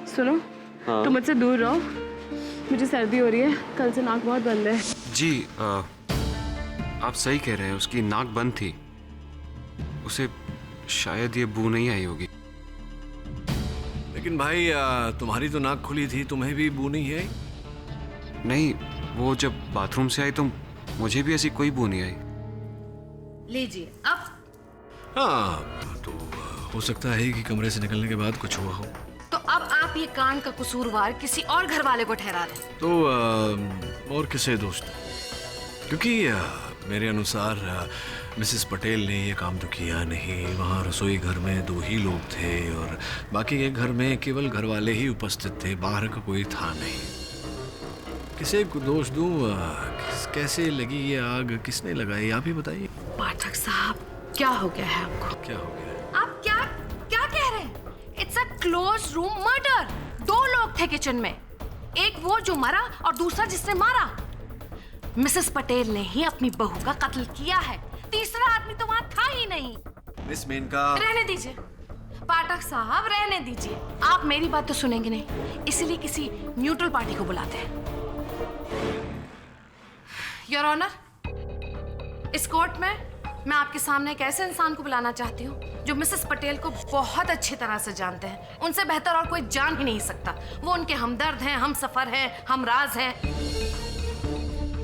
सुनो, तुम मुझसे दूर रहो, मुझे सर्दी हो रही है, कल से नाक बहुत बंद है। जी आप सही कह रहे हैं, उसकी नाक बंद थी, उसे शायद ये बू नहीं आई होगी। लेकिन भाई तुम्हारी तो नाक खुली थी, तुम्हें भी बू नहीं आई? नहीं, वो जब बाथरूम से आई तो मुझे भी ऐसी कोई बू नहीं आई। लीजिए अब। हाँ, तो हो सकता है कि कमरे से निकलने के बाद कुछ हुआ हो। तो अब आप ये कांड का कसूरवार किसी और घर वाले को ठहरा रहे हैं। तो और किसे दोस्त? क्योंकि मेरे अनुसार मिसेस पटेल ने ये काम तो किया नहीं। वहाँ रसोई घर में 2 ही लोग थे और बाकी के घर में केवल घर वाले ही उपस्थित थे, बाहर का कोई था नहीं। किसे को दोष दूं? कैसे लगी ये आग, किसने लगाई, आप ही बताइए। पाठक साहब, क्या हो गया है आपको? क्या हो गया? आप क्या कह रहे हैं? It's a close room murder. 2 लोग थे किचन में, एक वो जो मरा और दूसरा जिसने मारा। मिसेस पटेल ने ही अपनी बहू का कत्ल किया है, तीसरा आदमी तो वहां था ही नहीं। मिस मेनका, रहने दीजिए पाठक साहब, रहने दीजिए। आप मेरी बात तो सुनेंगे नहीं, इसलिए किसी न्यूट्रल पार्टी को बुलाते हैं। योर ऑनर, इस कोर्ट में मैं आपके सामने एक ऐसे इंसान को बुलाना चाहती हूँ जो मिसेस पटेल को बहुत अच्छी तरह से जानते हैं। उनसे बेहतर और कोई जान ही नहीं सकता। वो उनके हमदर्द हैं, हम सफर हैं, हम राज हैं।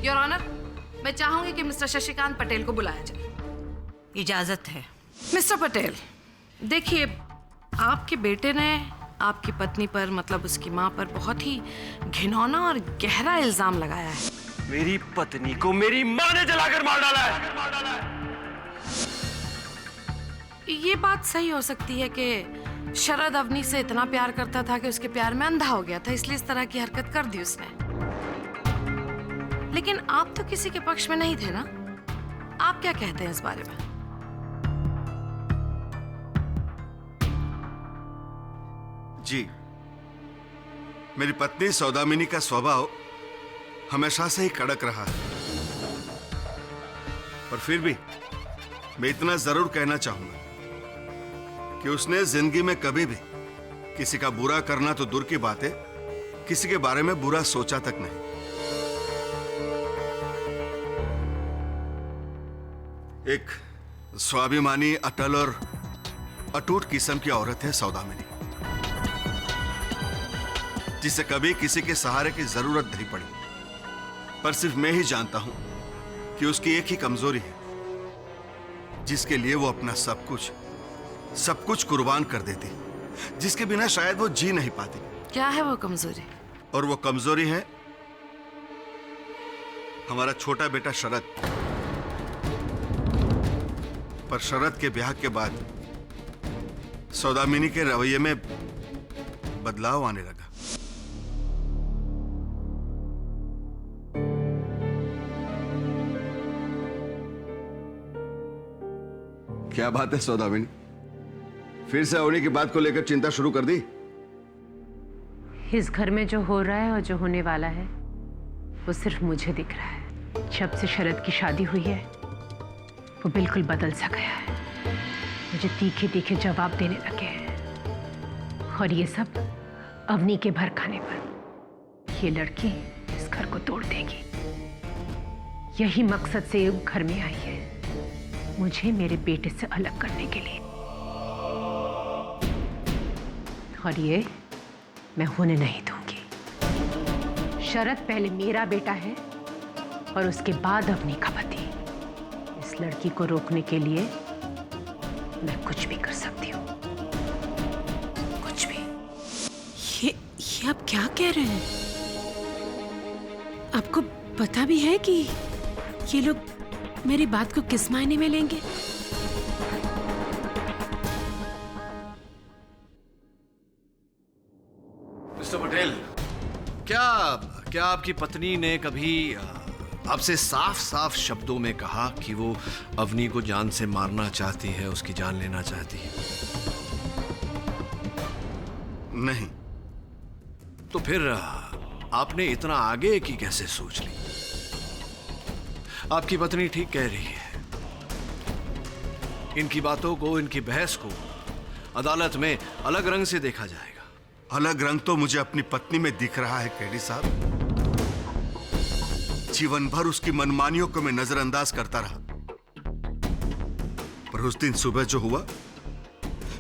योर ऑनर, मैं चाहूंगी कि मिस्टर शशिकांत पटेल को बुलाया जाए। इजाजत है। मिस्टर पटेल, देखिए, आपके बेटे ने आपकी पत्नी पर, मतलब उसकी माँ पर, बहुत ही घिनौना और गहरा इल्जाम लगाया है। मेरी पत्नी को मेरी माँ ने जलाकर मार डाला है। ये बात सही हो सकती है कि शरद अवनी से इतना प्यार करता था कि उसके प्यार में अंधा हो गया था, इसलिए इस तरह की हरकत कर दी उसने। लेकिन आप तो किसी के पक्ष में नहीं थे ना? आप क्या कहते हैं इस बारे में? जी, मेरी पत्नी सौदामिनी का स्वभाव हमेशा से ही कड़क रहा है, पर फिर भी मैं इतना जरूर कहना चाहूंगा कि उसने जिंदगी में कभी भी किसी का बुरा करना तो दूर की बात है, किसी के बारे में बुरा सोचा तक नहीं। एक स्वाभिमानी, अटल और अटूट किस्म की औरत है सौदामिनी, जिसे कभी किसी के सहारे की जरूरत नहीं पड़ी। पर सिर्फ मैं ही जानता हूं कि उसकी एक ही कमजोरी है, जिसके लिए वो अपना सब कुछ कुर्बान कर देती, जिसके बिना शायद वो जी नहीं पाती। क्या है वो कमजोरी? और वो कमजोरी है हमारा छोटा बेटा शरद। पर शरद के ब्याह के बाद सौदामिनी के रवैये में बदलाव आने लगा। क्या बात है सौदामिनी, फिर से अवनी की बात को लेकर चिंता शुरू कर दी? इस घर में जो हो रहा है और जो होने वाला है वो सिर्फ मुझे दिख रहा है। जब से शरद की शादी हुई है वो बिल्कुल बदल सा गया है, मुझे तीखे तीखे जवाब देने लगे हैं। और ये सब अवनी के भर खाने पर। ये लड़की इस घर को तोड़ देगी, यही मकसद से ये घर में आई है, मुझे मेरे बेटे से अलग करने के लिए। और ये मैं होने नहीं दूंगी। शरद पहले मेरा बेटा है और उसके बाद अवनी का पति। इस लड़की को रोकने के लिए मैं कुछ भी कर सकती हूँ, कुछ भी। ये आप क्या कह रहे हैं? आपको पता भी है कि ये लोग मेरी बात को किस मायने में लेंगे? मिस्टर पटेल, क्या आपकी पत्नी ने कभी आपसे साफ साफ शब्दों में कहा कि वो अवनी को जान से मारना चाहती है, उसकी जान लेना चाहती है? नहीं। तो फिर आपने इतना आगे की कैसे सोच ली? आपकी पत्नी ठीक कह रही है। इनकी बातों को, इनकी बहस को अदालत में अलग रंग से देखा जाएगा। अलग रंग तो मुझे अपनी पत्नी में दिख रहा है केडी साहब। जीवन भर उसकी मनमानियों को मैं नजरअंदाज करता रहा, पर उस दिन सुबह जो हुआ,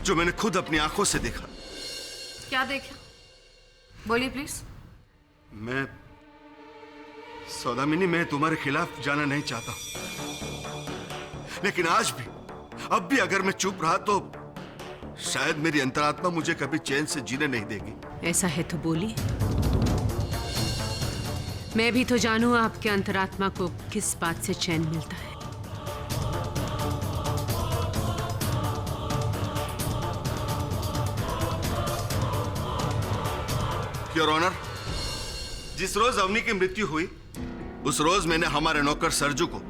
जो मैंने खुद अपनी आंखों से देखा। क्या देखा? बोलिए प्लीज। मैं सौदामिनी, मैं तुम्हारे खिलाफ जाना नहीं चाहता हूं, लेकिन आज भी, अब भी अगर मैं चुप रहा तो शायद मेरी अंतरात्मा मुझे कभी चैन से जीने नहीं देगी। ऐसा है तो बोलिए, मैं भी तो जानूं आपके अंतरात्मा को किस बात से चैन मिलता है। योर ऑनर, जिस रोज अवनी की मृत्यु हुई, उस रोज मैंने हमारे नौकर सरजू को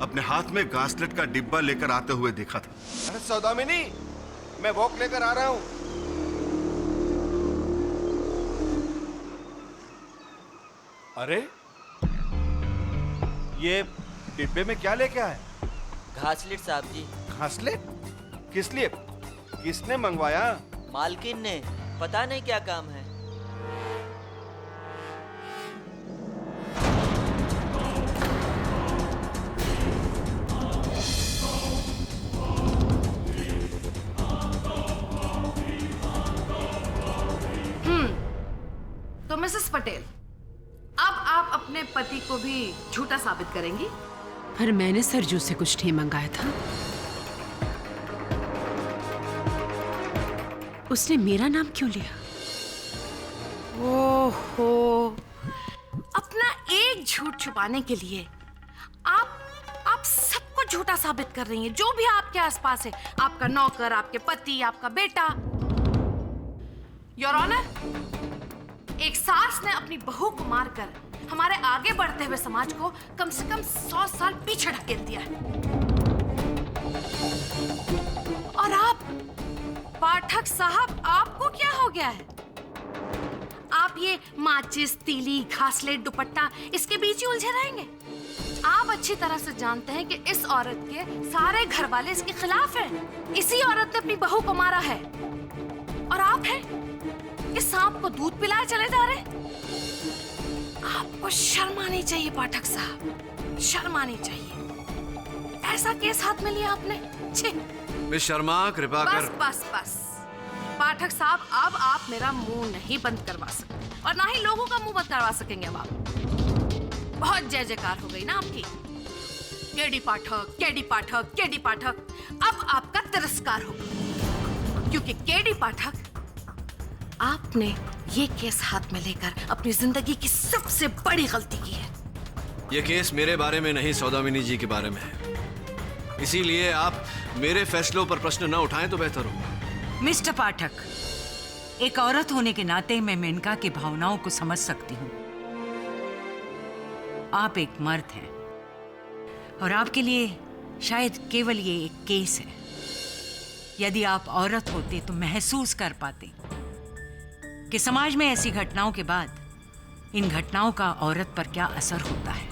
अपने हाथ में घासलेट का डिब्बा लेकर आते हुए देखा था। अरे सौदामिनी, मैं वॉक लेकर आ रहा हूं। अरे ये डिब्बे में क्या लेके आए? घासलेट साहब जी। घासलेट? किस लिए? किसने मंगवाया? मालकिन ने, पता नहीं क्या काम है। तो मिसेस पटेल, अब आप अपने पति को भी झूठा साबित करेंगी? पर मैंने सरजू से कुछ नहीं मंगाया था। उसने मेरा नाम क्यों लिया? ओहो, अपना एक झूठ छुपाने के लिए आप सबको झूठा साबित कर रही हैं। जो भी आपके आसपास है, आपका नौकर, आपके पति, आपका बेटा, योर ऑनर, एक सास ने अपनी बहू को मारकर हमारे आगे बढ़ते हुए समाज को कम से कम 100 साल पीछे ढकेल दिया है। और आप पाठक साहब, आपको क्या हो गया है? आप ये माचिस, तीली, घासलेट, दुपट्टा इसके बीच ही उलझे रहेंगे? आप अच्छी तरह से जानते हैं कि इस औरत के सारे घर वाले इसके खिलाफ हैं। इसी औरत ने अपनी बहू को मारा है और आप हैं कि सांप को दूध पिलाए चले जा रहे हैं। आपको शर्म आनी चाहिए पाठक साहब, शर्म आनी चाहिए। ऐसा केस हाथ में लिया आपने? छी। मिस शर्मा, कृपा कर। बस पाठक साहब, अब आप मेरा मुंह नहीं बंद करवा सकते और ना ही लोगों का मुंह बंद करवा सकेंगे अब आप। बहुत जय जयकार हो गई ना आपकी। केडी पाठक, केडी पाठक, केडी पाठक। अब आपका तिरस्कार होगा क्योंकि केडी पाठक, आपने ये केस हाथ में लेकर अपनी जिंदगी की सबसे बड़ी गलती की है। ये केस मेरे बारे में नहीं, सौदामिनी जी के बारे में है। इसीलिए आप मेरे फैसलों पर प्रश्न न उठाएं तो बेहतर होगा। मिस्टर पाठक, एक औरत होने के नाते मैं मेनका की भावनाओं को समझ सकती हूँ। आप एक मर्द हैं और आपके लिए शायद केवल ये एक केस है। यदि आप औरत होते तो महसूस कर पाते कि समाज में ऐसी घटनाओं के बाद इन घटनाओं का औरत पर क्या असर होता है।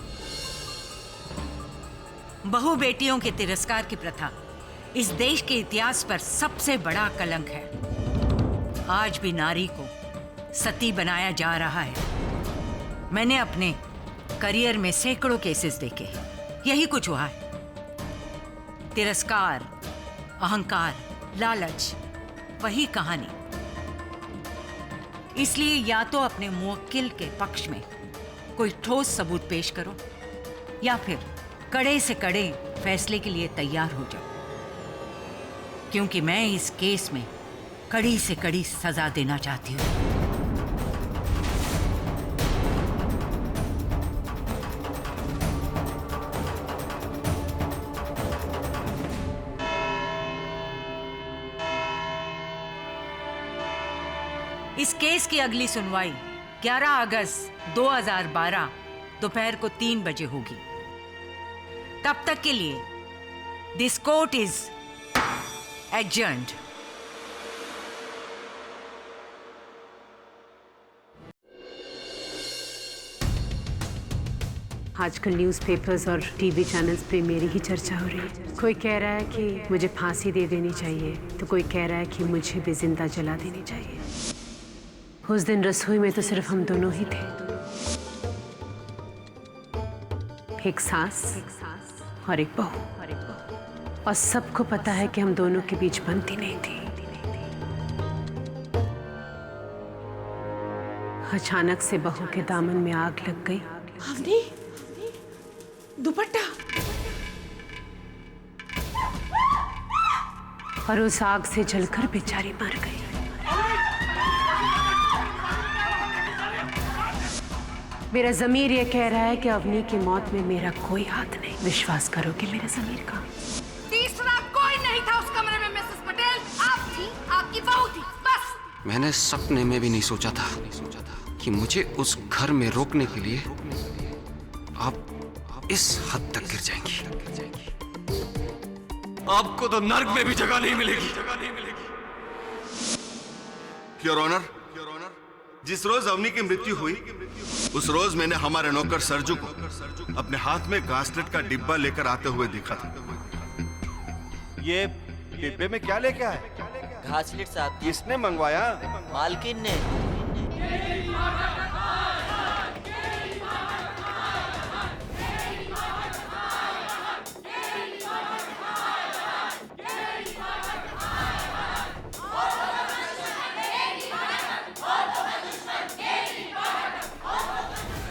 बहु बेटियों के तिरस्कार की प्रथा इस देश के इतिहास पर सबसे बड़ा कलंक है। आज भी नारी को सती बनाया जा रहा है। मैंने अपने करियर में सैकड़ों केसेस देखे, यही कुछ हुआ है। तिरस्कार, अहंकार, लालच, वही कहानी। इसलिए या तो अपने मुवक्किल के पक्ष में कोई ठोस सबूत पेश करो या फिर कड़े से कड़े फैसले के लिए तैयार हो जाओ, क्योंकि मैं इस केस में कड़ी से कड़ी सजा देना चाहती हूँ। इस केस की अगली सुनवाई 11 अगस्त 2012 दोपहर को 3 बजे होगी। तब तक के लिए दिस कोर्ट इज एडजर्न्ड। आजकल न्यूज़पेपर्स और टीवी चैनल्स पे मेरी ही चर्चा हो रही है। कोई कह रहा है कि मुझे फांसी दे देनी चाहिए, तो कोई कह रहा है कि मुझे भी जिंदा जला देनी चाहिए। उस दिन रसोई में तो सिर्फ हम दोनों ही थे, एक सास और एक बहू, और सबको पता है कि हम दोनों के बीच बनती नहीं थी। अचानक से बहू के दामन में आग लग गई। अवनी, दुपट्टा, और उस आग से जलकर बेचारी मर गई। मेरा ज़मीर ये कह रहा है कि अवनी की मौत में मेरा कोई हाथ नहीं। विश्वास करोगे मेरे ज़मीर का? तीसरा कोई नहीं था उस कमरे में मिसेस पटेल। आप थी, आपकी बहू थी, बस। मैंने सपने में भी नहीं सोचा था कि मुझे उस घर में रोकने के लिए आप इस हद तक गिर जाएंगी। आपको तो नर्क में भी जगह नहीं मिलेगी। योर ऑनर, जिस रोज अवनी की मृत्यु हुई उस रोज मैंने हमारे नौकर सरजू को अपने हाथ में घासलेट का डिब्बा लेकर आते हुए देखा था। ये डिब्बे में क्या लेके आए? घासलेट साहब। किसने मंगवाया? मालकिन ने।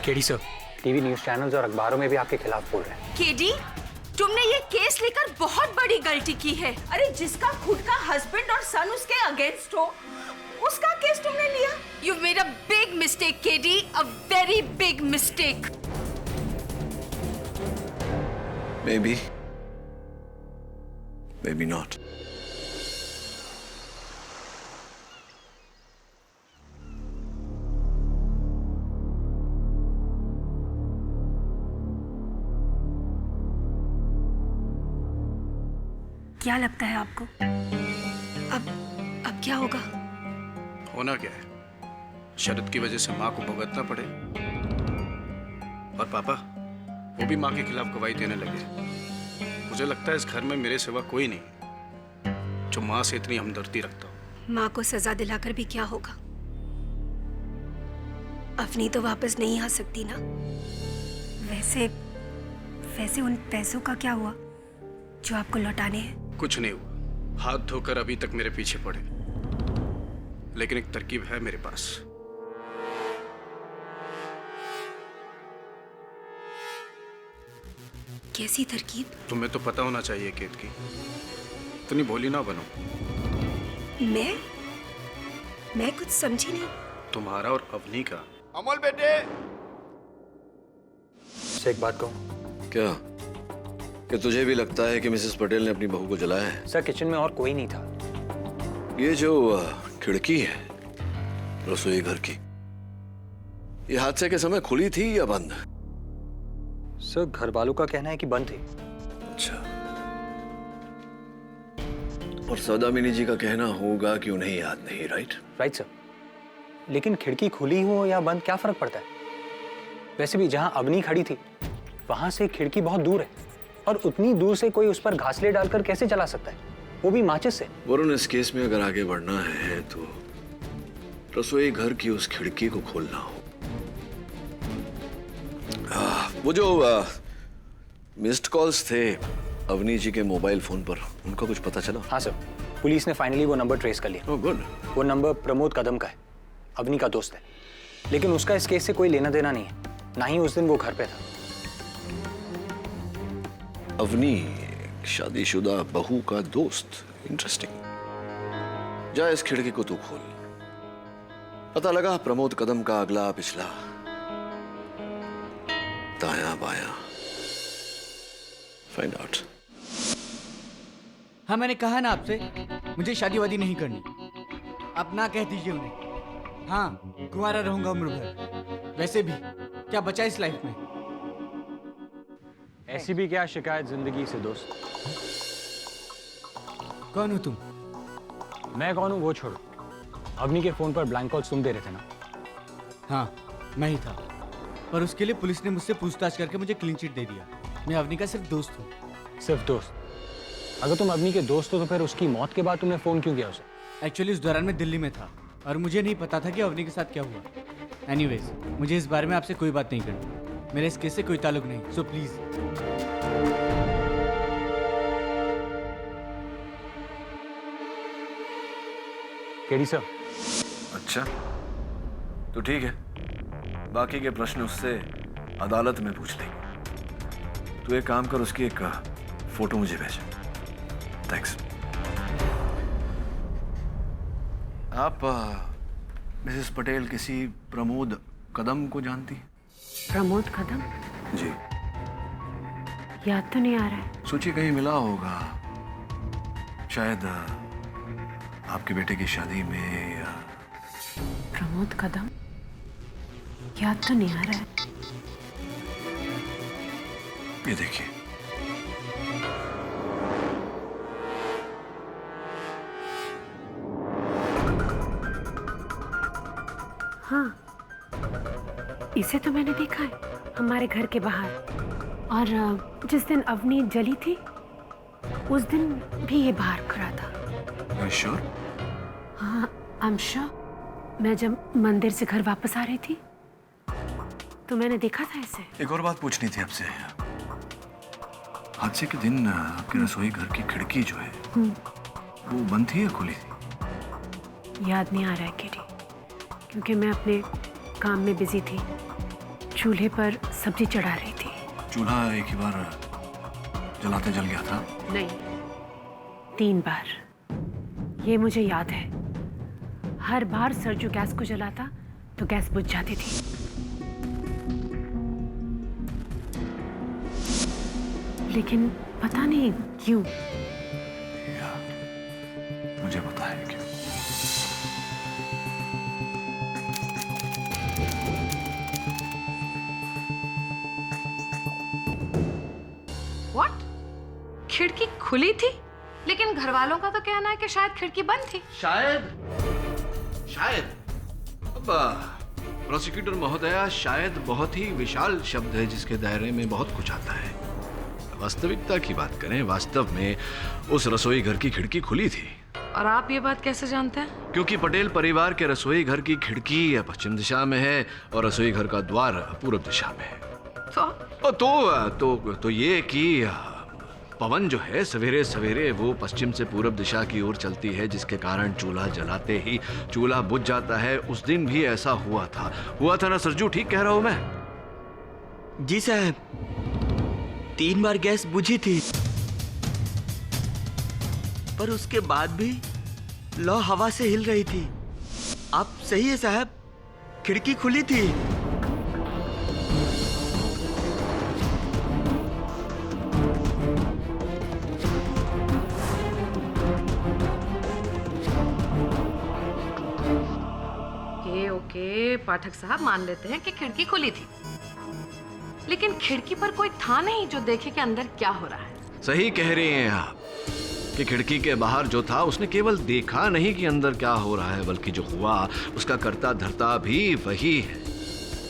KD sir, TV news channels और अखबारों में भी आपके खिलाफ बोल रहे हैं। केडी, तुमने ये केस लेकर बहुत बड़ी गलती की है। अरे जिसका खुद का हस्बैंड और सन उसके अगेंस्ट हो, उसका केस तुमने लिया। You've made a big mistake, KD, a very big mistake. Maybe. Maybe not. क्या लगता है आपको? अब क्या होगा? होना क्या है? शरद की वजह से माँ को भुगतना पड़े, और पापा वो भी माँ के खिलाफ गवाही देने लगे। मुझे लगता है इस घर में मेरे सिवा कोई नहीं जो माँ से इतनी हमदर्दी रखता हो। माँ को सजा दिलाकर भी क्या होगा? अवनी तो वापस नहीं आ सकती ना। वैसे उन पैसों का क्या हुआ जो आपको लौटाने हैं? कुछ नहीं हुआ, हाथ धोकर अभी तक मेरे पीछे पड़े, लेकिन एक तरकीब है मेरे पास। कैसी तरकीब? तुम्हें तो पता होना चाहिए केत की, इतनी भोली ना बनो। मैं कुछ समझी नहीं। तुम्हारा और अवनी का। अमोल बेटे, एक बात कहूँ क्या? कि तुझे भी लगता है कि मिसेस पटेल ने अपनी बहू को जलाया है? सर किचन में और कोई नहीं था। ये जो खिड़की है रसोई घर की, ये हादसे के समय खुली थी या बंद? सर घर वालों का कहना है कि बंद थी। अच्छा, और सौदामिनी जी का कहना होगा कि उन्हें याद नहीं। राइट सर, लेकिन खिड़की खुली हो या बंद क्या फर्क पड़ता है? वैसे भी जहां अवनी खड़ी थी वहां से खिड़की बहुत दूर है, और उतनी दूर से कोई उस पर घासले डालकर कैसे चला सकता है, वो भी माचिस से? वरुण, इस केस में अगर आगे बढ़ना है तो रसोई घर की उस खिड़की को खोलना हो। वो जो मिस्ड कॉल्स थे अवनी जी के मोबाइल फोन पर, उनका कुछ पता चला? हाँ सर, पुलिस ने फाइनली वो नंबर ट्रेस कर लिया। Oh good. वो नंबर प्रमोद कदम का है, अवनी का दोस्त है, लेकिन उसका इस केस से कोई लेना देना नहीं है, ना ही उस दिन वो घर पे था। अवनी शादीशुदा बहू का दोस्त, इंटरेस्टिंग। जा इस खिड़की को तू खोल। पता लगा प्रमोद कदम का अगला पिछला, दाया बाया, फाइंड आउट। हाँ मैंने कहा ना आपसे, मुझे शादी वादी नहीं करनी। आप ना कह दीजिए उन्हें। हाँ, कुंवारा रहूंगा उम्र भर। वैसे भी क्या बचा इस लाइफ में? ऐसी भी क्या शिकायत जिंदगी से दोस्त। कौन हो तुम? मैं कौन हूँ वो छोड़ो, अवनी के फोन पर ब्लैंक कॉल्स तुम दे रहे थे ना? हाँ मैं ही था, पर उसके लिए पुलिस ने मुझसे पूछताछ करके मुझे क्लीन चिट दे दिया। मैं अवनी का सिर्फ दोस्त हूँ। सिर्फ दोस्त? अगर तुम अवनी के दोस्त हो तो फिर उसकी मौत के बाद तुमने फोन क्यों किया उसे? एक्चुअली उस दौरान मैं दिल्ली में था और मुझे नहीं पता था कि अवनी के साथ क्या हुआ। एनीवेज, मुझे इस बारे में आपसे कोई बात नहीं करनी। मेरे इस केस से कोई ताल्लुक नहीं, सो प्लीज। KD sir. अच्छा तो ठीक है, बाकी के प्रश्न उससे अदालत में पूछ लेंगे। तू एक काम कर, उसकी एक फोटो मुझे भेज। थैंक्स। आप मिसेस पटेल किसी प्रमोद कदम को जानती हैं? प्रमोद कदम? जी। याद तो नहीं आ रहा है। सोचिए कहीं मिला होगा, शायद आपके बेटे की शादी में या... प्रमोद कदम? याद तो नहीं आ रहा है। ये देखिए। हाँ, इसे तो मैंने देखा है हमारे घर के बाहर, और जिस दिन अवनी जली थी उस दिन भी ये बाहर खड़ा था। Sure? हाँ, आई एम श्योर। मैं जब मंदिर से घर वापस आ रही थी तो मैंने देखा था इसे। एक और बात पूछनी थी आपसे। हादसे के दिन आपके रसोई घर की खिड़की जो है वो बंद थी या खुली थी? याद नहीं आ रहा है केडी, क्योंकि मैं अपने काम में बिजी थी। चूल्हे पर सब्जी चढ़ा रही थी। चूल्हा एक ही बार जलाते जल गया था? नहीं, 3 बार। ये मुझे याद है। हर बार सरजू गैस को जलाता तो गैस बुझ जाती थी। लेकिन पता नहीं क्यों। मुझे पता है क्यों। व्हाट? खिड़की खुली थी लेकिन घर वालों का तो कहना है कि शायद खिड़की बंद थी। शायद अब प्रोसिक्यूटर महोदया, शायद बहुत ही विशाल शब्द है जिसके दायरे में बहुत कुछ आता है। वास्तविकता की बात करें, वास्तव में उस रसोई घर की खिड़की खुली थी। और आप ये बात कैसे जानते हैं? क्योंकि पटेल परिवार के रसोई घर की खिड़की पश्चिम दिशा में है और रसोई घर का द्वार पूर्व दिशा में है। तो ये कि पवन जो है सवेरे सवेरे वो पश्चिम से पूर्व दिशा की ओर चलती है, जिसके कारण चूल्हा जलाते ही चूल्हा बुझ जाता है। उस दिन भी ऐसा हुआ था ना सरजू? ठीक कह रहा हूं मैं? जी साहब, 3 बार गैस बुझी थी, पर उसके बाद भी लौ हवा से हिल रही थी। आप सही है साहब, खिड़की खुली थी। ओके पाठक साहब, मान लेते हैं कि खिड़की खुली थी, लेकिन खिड़की पर कोई था नहीं जो देखे कि अंदर क्या हो रहा है। सही कह रही हैं आप कि खिड़की के बाहर जो था उसने केवल देखा नहीं कि अंदर क्या हो रहा है, बल्कि जो हुआ उसका कर्ता धर्ता भी वही है।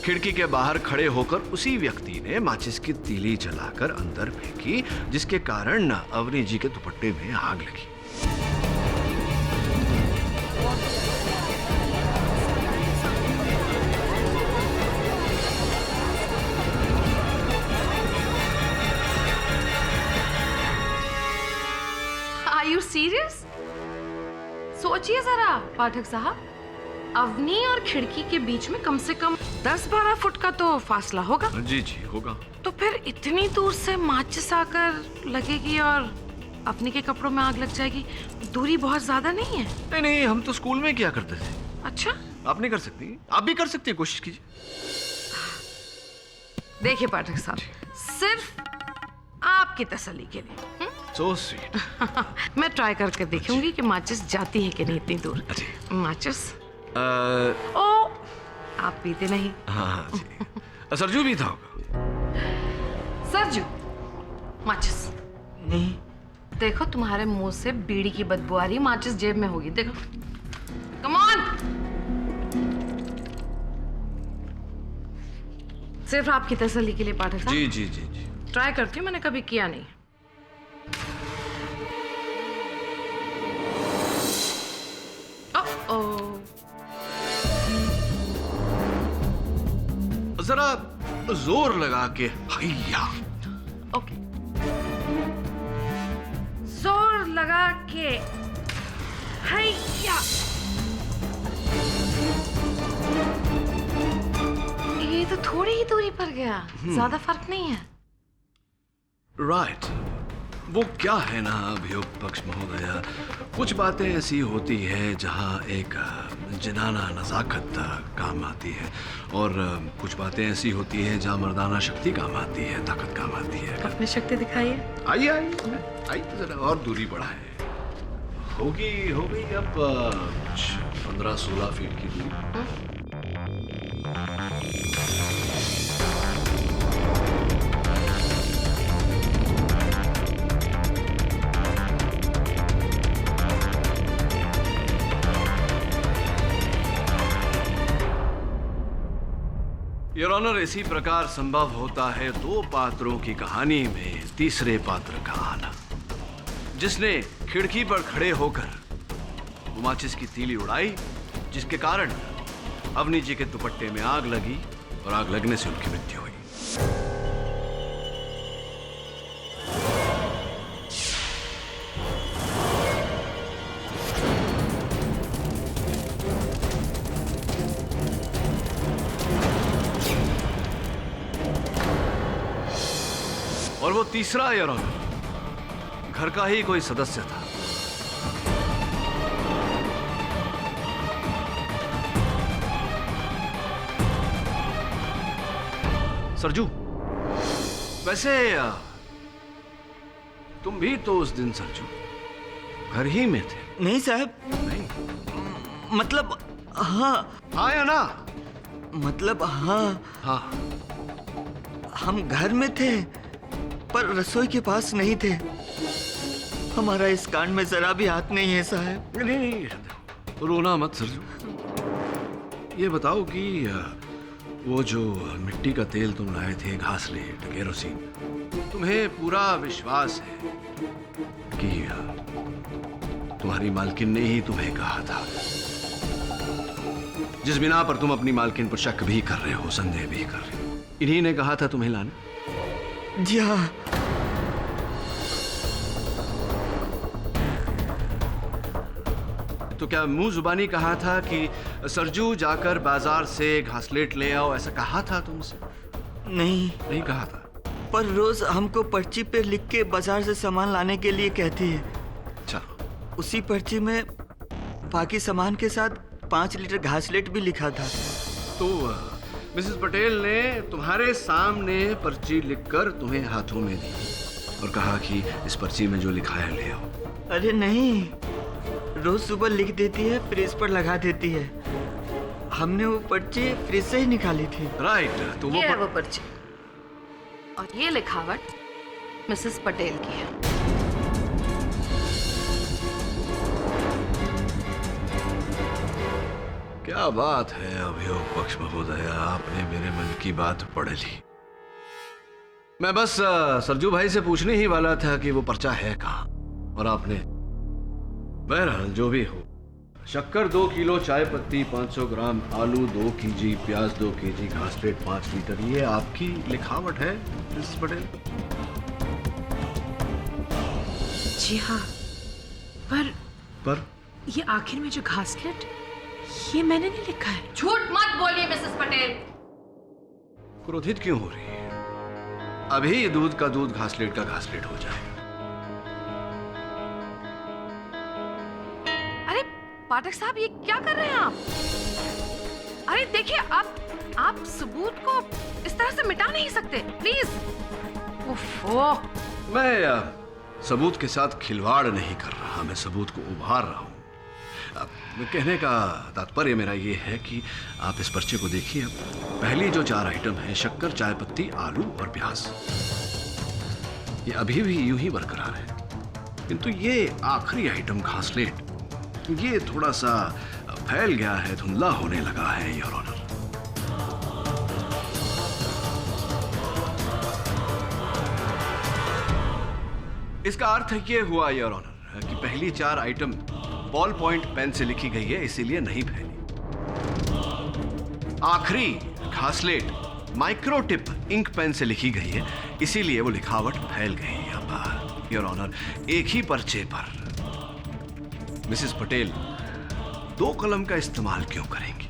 खिड़की के बाहर खड़े होकर उसी व्यक्ति ने माचिस की तीली जलाकर अंदर फेंकी, जिसके कारण अवनी जी के दुपट्टे में आग लगी। You serious? सोचिए जरा पाठक साहब, अवनी और खिड़की के बीच में कम से कम 10-12 फुट का तो फासला होगा। जी जी होगा। तो फिर इतनी दूर से माचिस आकर लगेगी और अवनी के कपड़ों में आग लग जाएगी, दूरी बहुत ज्यादा नहीं है? नहीं, हम तो स्कूल में किया करते थे। अच्छा, आप नहीं कर सकती? आप भी कर सकती हैं, कोशिश कीजिए। देखिए पाठक साहब, सिर्फ आपकी तसल्ली के लिए So sweet. मैं ट्राई करके देखूंगी कि माचिस जाती है कि नहीं इतनी दूर। माचिस ओ, आप पीते नहीं? हाँ जी। सरजू भी था होगा। सरजू, माचिस नहीं। देखो तुम्हारे मुंह से बीड़ी की बदबू आ रही, माचिस जेब में होगी, देखो। Come on. सिर्फ आपकी तसल्ली के लिए पाठक साहब। जी जी जी जी। ट्राई करती हूँ, मैंने कभी किया नहीं। जरा जोर लगा के हैया। ओके, जोर लगा के हैया। ये तो थोड़ी ही दूरी पर गया, ज्यादा फर्क नहीं है। राइट। वो क्या है ना अभियोग पक्ष महोदया, कुछ बातें ऐसी होती है जहाँ एक जिनाना नजाकत काम आती है, और कुछ बातें ऐसी होती है जहाँ मर्दाना शक्ति काम आती है, ताकत काम आती है। अपनी शक्ति दिखाइए। आइए आइए जरा और दूरी बढ़ाए। होगी अब कुछ 15-16 फीट की दूरी। योर ऑनर, इसी प्रकार संभव होता है 2 पात्रों की कहानी में तीसरे पात्र का आना, जिसने खिड़की पर खड़े होकर माचिस की तीली उड़ाई, जिसके कारण अवनी जी के दुपट्टे में आग लगी और आग लगने से उनकी मृत्यु हुई। और वो तीसरा योर ऑनर घर का ही कोई सदस्य था। सरजू, वैसे तुम भी तो उस दिन सरजू घर ही में थे? नहीं साहब। नहीं मतलब हाँ। हाँ या ना? मतलब हाँ। हाँ। हम घर में थे पर रसोई के पास नहीं थे। हमारा इस कांड में जरा भी हाथ नहीं है साहब। नहीं नहीं, रोना मत सरजू। ये बताओ कि वो जो मिट्टी का तेल तुम लाए थे, घासलेट, केरोसिन, तुम्हें पूरा विश्वास है कि तुम्हारी मालकिन ने ही तुम्हें कहा था, जिस बिना पर तुम अपनी मालकिन पर शक भी कर रहे हो, संदेह भी कर रहे हो, इन्हीं ने कहा था तुम्हें लाने? जी हाँ। तो क्या मुंह जुबानी कहा था कि सरजू जाकर बाजार से घासलेट ले आओ, ऐसा कहा था तुमसे? नहीं कहा था। पर रोज हमको पर्ची पे लिख के बाजार से सामान लाने के लिए कहती है। अच्छा। उसी पर्ची में बाकी सामान के साथ 5 लीटर घासलेट भी लिखा था। तो मिसेस पटेल ने तुम्हारे सामने पर्ची लिखकर तुम्हें हाथों में दी और कहा कि इस पर्ची में जो लिखा है ले आओ। अरे नहीं, रोज सुबह लिख देती है, फ्रिज पर लगा देती है। हमने वो पर्ची फ्रिज से ही निकाली थी। राइट। तो ये है वो पर्ची और ये लिखावट मिसेस पटेल की है। क्या बात है अभियोग पक्ष महोदय, आपने मेरे मन की बात पढ़ ली। मैं बस सरजू भाई से पूछने ही वाला था कि वो पर्चा है कहाँ, और आपने। बहरहाल जो भी हो, शक्कर 2 किलो, चाय पत्ती 500 ग्राम, आलू 2 केजी, प्याज 2 केजी, घासलेट 5 लीटर, ये आपकी लिखावट है मिसेस पटेल? जी हाँ, पर ये आखिर में जो घासलेट, ये मैंने नहीं लिखा है। झूठ मत बोलिए मिसेस पटेल। क्रोधित क्यों हो रही है? अभी दूध का दूध, घासलेट का घासलेट हो जाए। अरे पाठक साहब, ये क्या कर रहे हैं आप? अरे देखिए, आप सबूत को इस तरह से मिटा नहीं सकते, प्लीज। ओफो। मैं सबूत के साथ खिलवाड़ नहीं कर रहा, मैं सबूत को उभार रहा हूं। कहने का तात्पर्य मेरा ये है कि आप इस पर्चे को देखिए। पहली जो 4 आइटम है, शक्कर, चाय पत्ती, आलू और प्याज, ये अभी भी यूं ही बरकरार है। किंतु ये आखिरी आइटम घासलेट, ये थोड़ा सा फैल गया है, धुंधला होने लगा है योर ऑनर। इसका अर्थ ये हुआ योर ऑनर कि पहली 4 आइटम बॉल पॉइंट पेन से लिखी गई है, इसीलिए नहीं फैली। आखिरी घासलेट माइक्रो टिप इंक पेन से लिखी गई है, इसीलिए वो लिखावट फैल गई है। अब योर ऑनर, एक ही पर्चे पर मिसेस पटेल 2 कलम का इस्तेमाल क्यों करेंगी?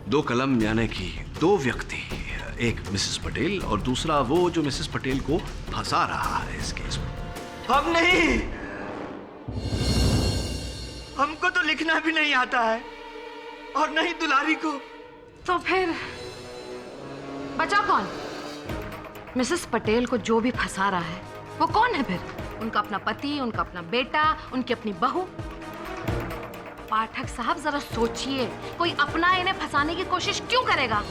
दो कलम यानी कि 2 व्यक्ति, एक मिसेस पटेल और दूसरा वो जो मिसेस पटेल को फंसा रहा है इस केस में। हम नहीं, हमको तो लिखना भी नहीं आता है, और नहीं दुलारी को। तो फिर बचा कौन? मिसेस पटेल को जो भी फंसा रहा है वो कौन है फिर? उनका अपना पति, उनका अपना बेटा, उनकी अपनी बहू। पाठक साहब जरा सोचिए, कोई अपना इन्हें फंसाने की कोशिश क्यों करेगा?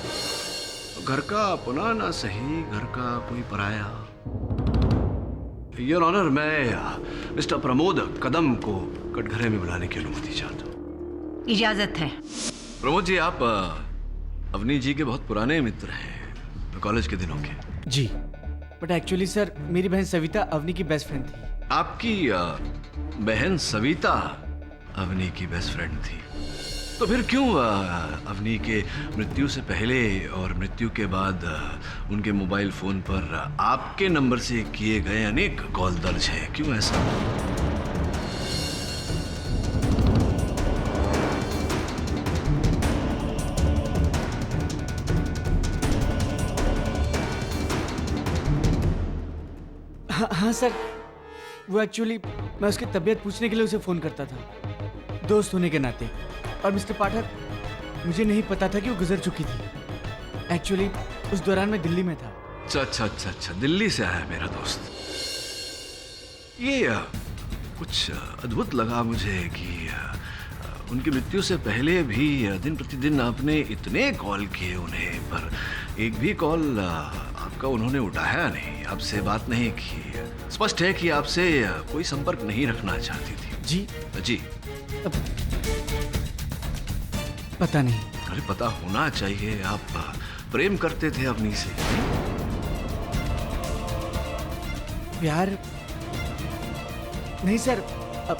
घर का अपना ना सही, घर का कोई पराया। योर ऑनर, मैं मिस्टर प्रमोद कदम को कटघरे में बुलाने की अनुमति चाहता हूँ। इजाजत है। प्रमोद जी, आप अवनी जी के बहुत पुराने मित्र हैं, कॉलेज के दिनों के। जी, बट एक्चुअली सर, मेरी बहन सविता अवनी की बेस्ट फ्रेंड थी। आपकी बहन सविता अवनी की बेस्ट फ्रेंड थी, तो फिर क्यों अवनी के मृत्यु से पहले और मृत्यु के बाद उनके मोबाइल फोन पर आपके नंबर से किए गए अनेक कॉल दर्ज हैं? क्यों ऐसा? हाँ सर, वो एक्चुअली मैं उसकी तबीयत पूछने के लिए उसे फ़ोन करता था, दोस्त होने के नाते। और मिस्टर पाठक, मुझे नहीं पता था कि वो गुजर चुकी थी। एक्चुअली उस दौरान मैं दिल्ली में था। अच्छा, दिल्ली से आया मेरा दोस्त। ये कुछ अद्भुत लगा मुझे कि उनकी मृत्यु से पहले भी दिन प्रतिदिन आपने इतने कॉल किए उन्हें, पर एक भी कॉल आपका उन्होंने उठाया नहीं, आपसे बात नहीं की। स्पष्ट है कि आपसे कोई संपर्क नहीं रखना चाहती थी। जी जी पता नहीं। अरे पता होना चाहिए, आप प्रेम करते थे अवनी से। प्यार नहीं सर, अब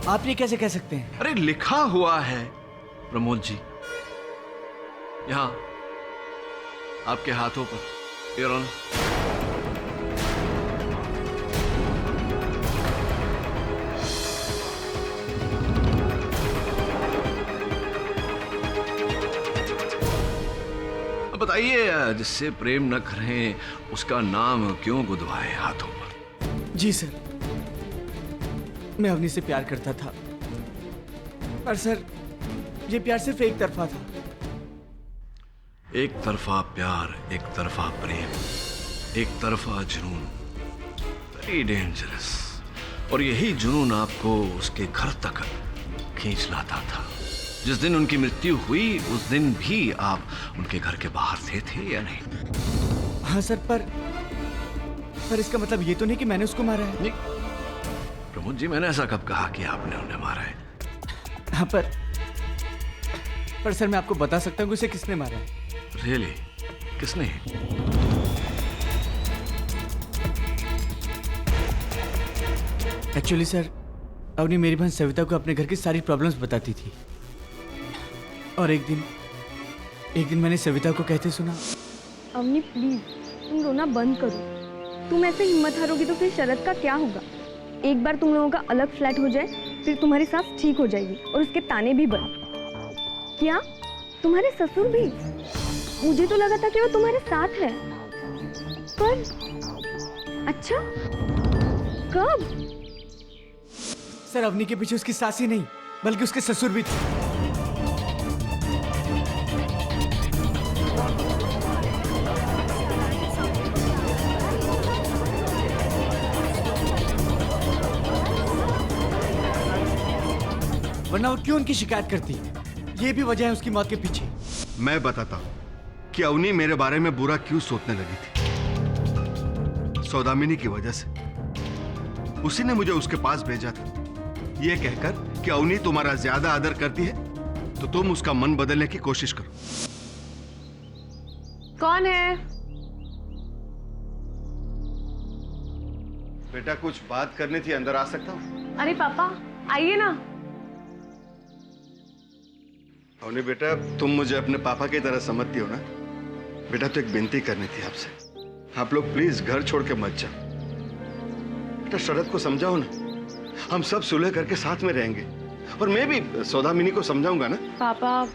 आप ये कैसे कह सकते हैं? अरे लिखा हुआ है प्रमोद जी, यहाँ आपके हाथों पर, योर ऑनर। अब बताइए, जिससे प्रेम न करें उसका नाम क्यों गुदवाए हाथों पर? जी सर, मैं अवनी से प्यार करता था, पर सर ये प्यार सिर्फ एक तरफा था। एक तरफा प्यार, एक तरफा प्रेम, एक तरफा जुनून, वेरी डेंजरस। और यही जुनून आपको उसके घर तक खींच लाता था। जिस दिन उनकी मृत्यु हुई उस दिन भी आप उनके घर के बाहर थे या नहीं? हाँ सर, पर इसका मतलब ये तो नहीं कि मैंने उसको मारा है। नहीं प्रमोद जी, मैंने ऐसा कब कहा कि आपने उन्हें मारा है? हाँ पर सर मैं आपको बता सकता हूँ कि उसे किसने मारा है। रियली? किसने? एक्चुअली सर, अवनी मेरी बहन सविता को अपने घर की सारी प्रॉब्लम्स बताती थी, और एक दिन मैंने सविता को कहते सुना, अवनी प्लीज तुम रोना बंद करो। तुम ऐसे हिम्मत हारोगी तो फिर शरद का क्या होगा? एक बार तुम लोगों का अलग फ्लैट हो जाए फिर तुम्हारी सास ठीक हो जाएगी और उसके ताने भी बंद। क्या तुम्हारे ससुर भी? मुझे तो लगा था कि वो तुम्हारे साथ है, पर अच्छा कब? सर अवनी के पीछे उसकी सास ही नहीं बल्कि उसके ससुर भी थे। वरना वो क्यों उनकी शिकायत करती? ये भी वजह है उसकी मौत के पीछे। मैं बताता हूं कि अवनी मेरे बारे में बुरा क्यों सोचने लगी थी। सौदामिनी की वजह से। उसी ने मुझे उसके पास भेजा था, ये कहकर कि अवनी तुम्हारा ज्यादा आदर करती है तो तुम उसका मन बदलने की कोशिश करो। कौन है? बेटा कुछ बात करनी थी, अंदर आ सकता हूँ? अरे पापा आइए ना। अवनी बेटा, तुम मुझे अपने पापा की तरह समझती हो ना? बेटा तो एक विनती करनी थी आपसे, आप लोग प्लीज घर छोड़ के मत जाओ। बेटा शरद को समझाओ ना, हम सब सुलह करके साथ में रहेंगे, और मैं भी सौदामिनी को समझाऊंगा ना। पापा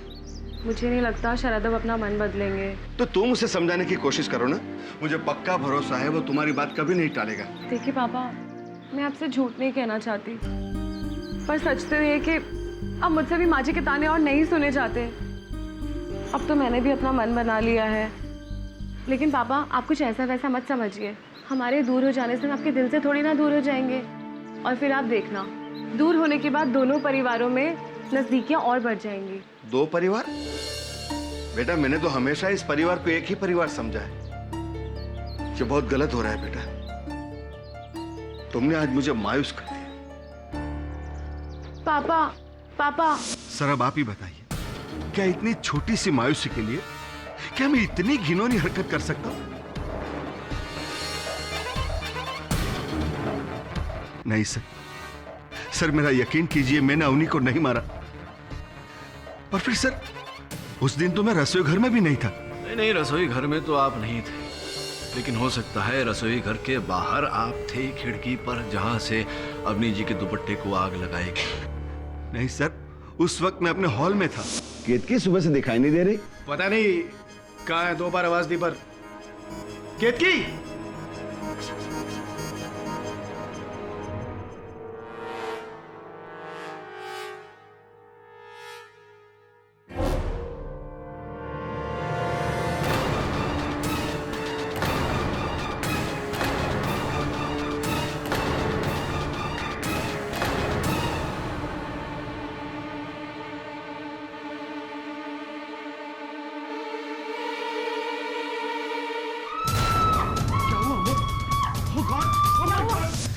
मुझे नहीं लगता शरद अब अपना मन बदलेंगे। तो तुम उसे समझाने की कोशिश करो ना, मुझे पक्का भरोसा है वो तुम्हारी बात कभी नहीं टालेगा। देखिए पापा, मैं आपसे झूठ नहीं कहना चाहती, पर सच तो ये कि अब मुझसे भी माँ जी के ताने और नहीं सुने जाते। अब तो मैंने भी अपना मन बना लिया है। लेकिन पापा आप कुछ ऐसा वैसा मत समझिए, हमारे दूर हो जाने से हम आपके दिल से थोड़ी ना दूर हो जाएंगे। और फिर आप देखना, दूर होने के बाद दोनों परिवारों में नजदीकियां और बढ़ जाएंगी। दो परिवार? बेटा मैंने तो हमेशा इस परिवार को एक ही परिवार समझा है। ये बहुत गलत हो रहा है बेटा, तुमने आज मुझे मायूस कर दिया। पापा सर अब आप ही बताइए, क्या इतनी छोटी सी मायूसी के लिए क्या मैं इतनी घिनौनी हरकत कर सकता हूं? नहीं सर मेरा यकीन कीजिए, मैंने अवनी को नहीं मारा। और फिर सर उस दिन तो मैं रसोई घर में भी नहीं था। नहीं, रसोई घर में तो आप नहीं थे, लेकिन हो सकता है रसोई घर के बाहर आप थे, खिड़की पर, जहां से अवनी जी के दुपट्टे को आग लगाई गई। नहीं सर, उस वक्त मैं अपने हॉल में था। केतकी सुबह से दिखाई नहीं दे रही। पता नहीं कहाँ है, 2 बार आवाज दी पर। केतकी!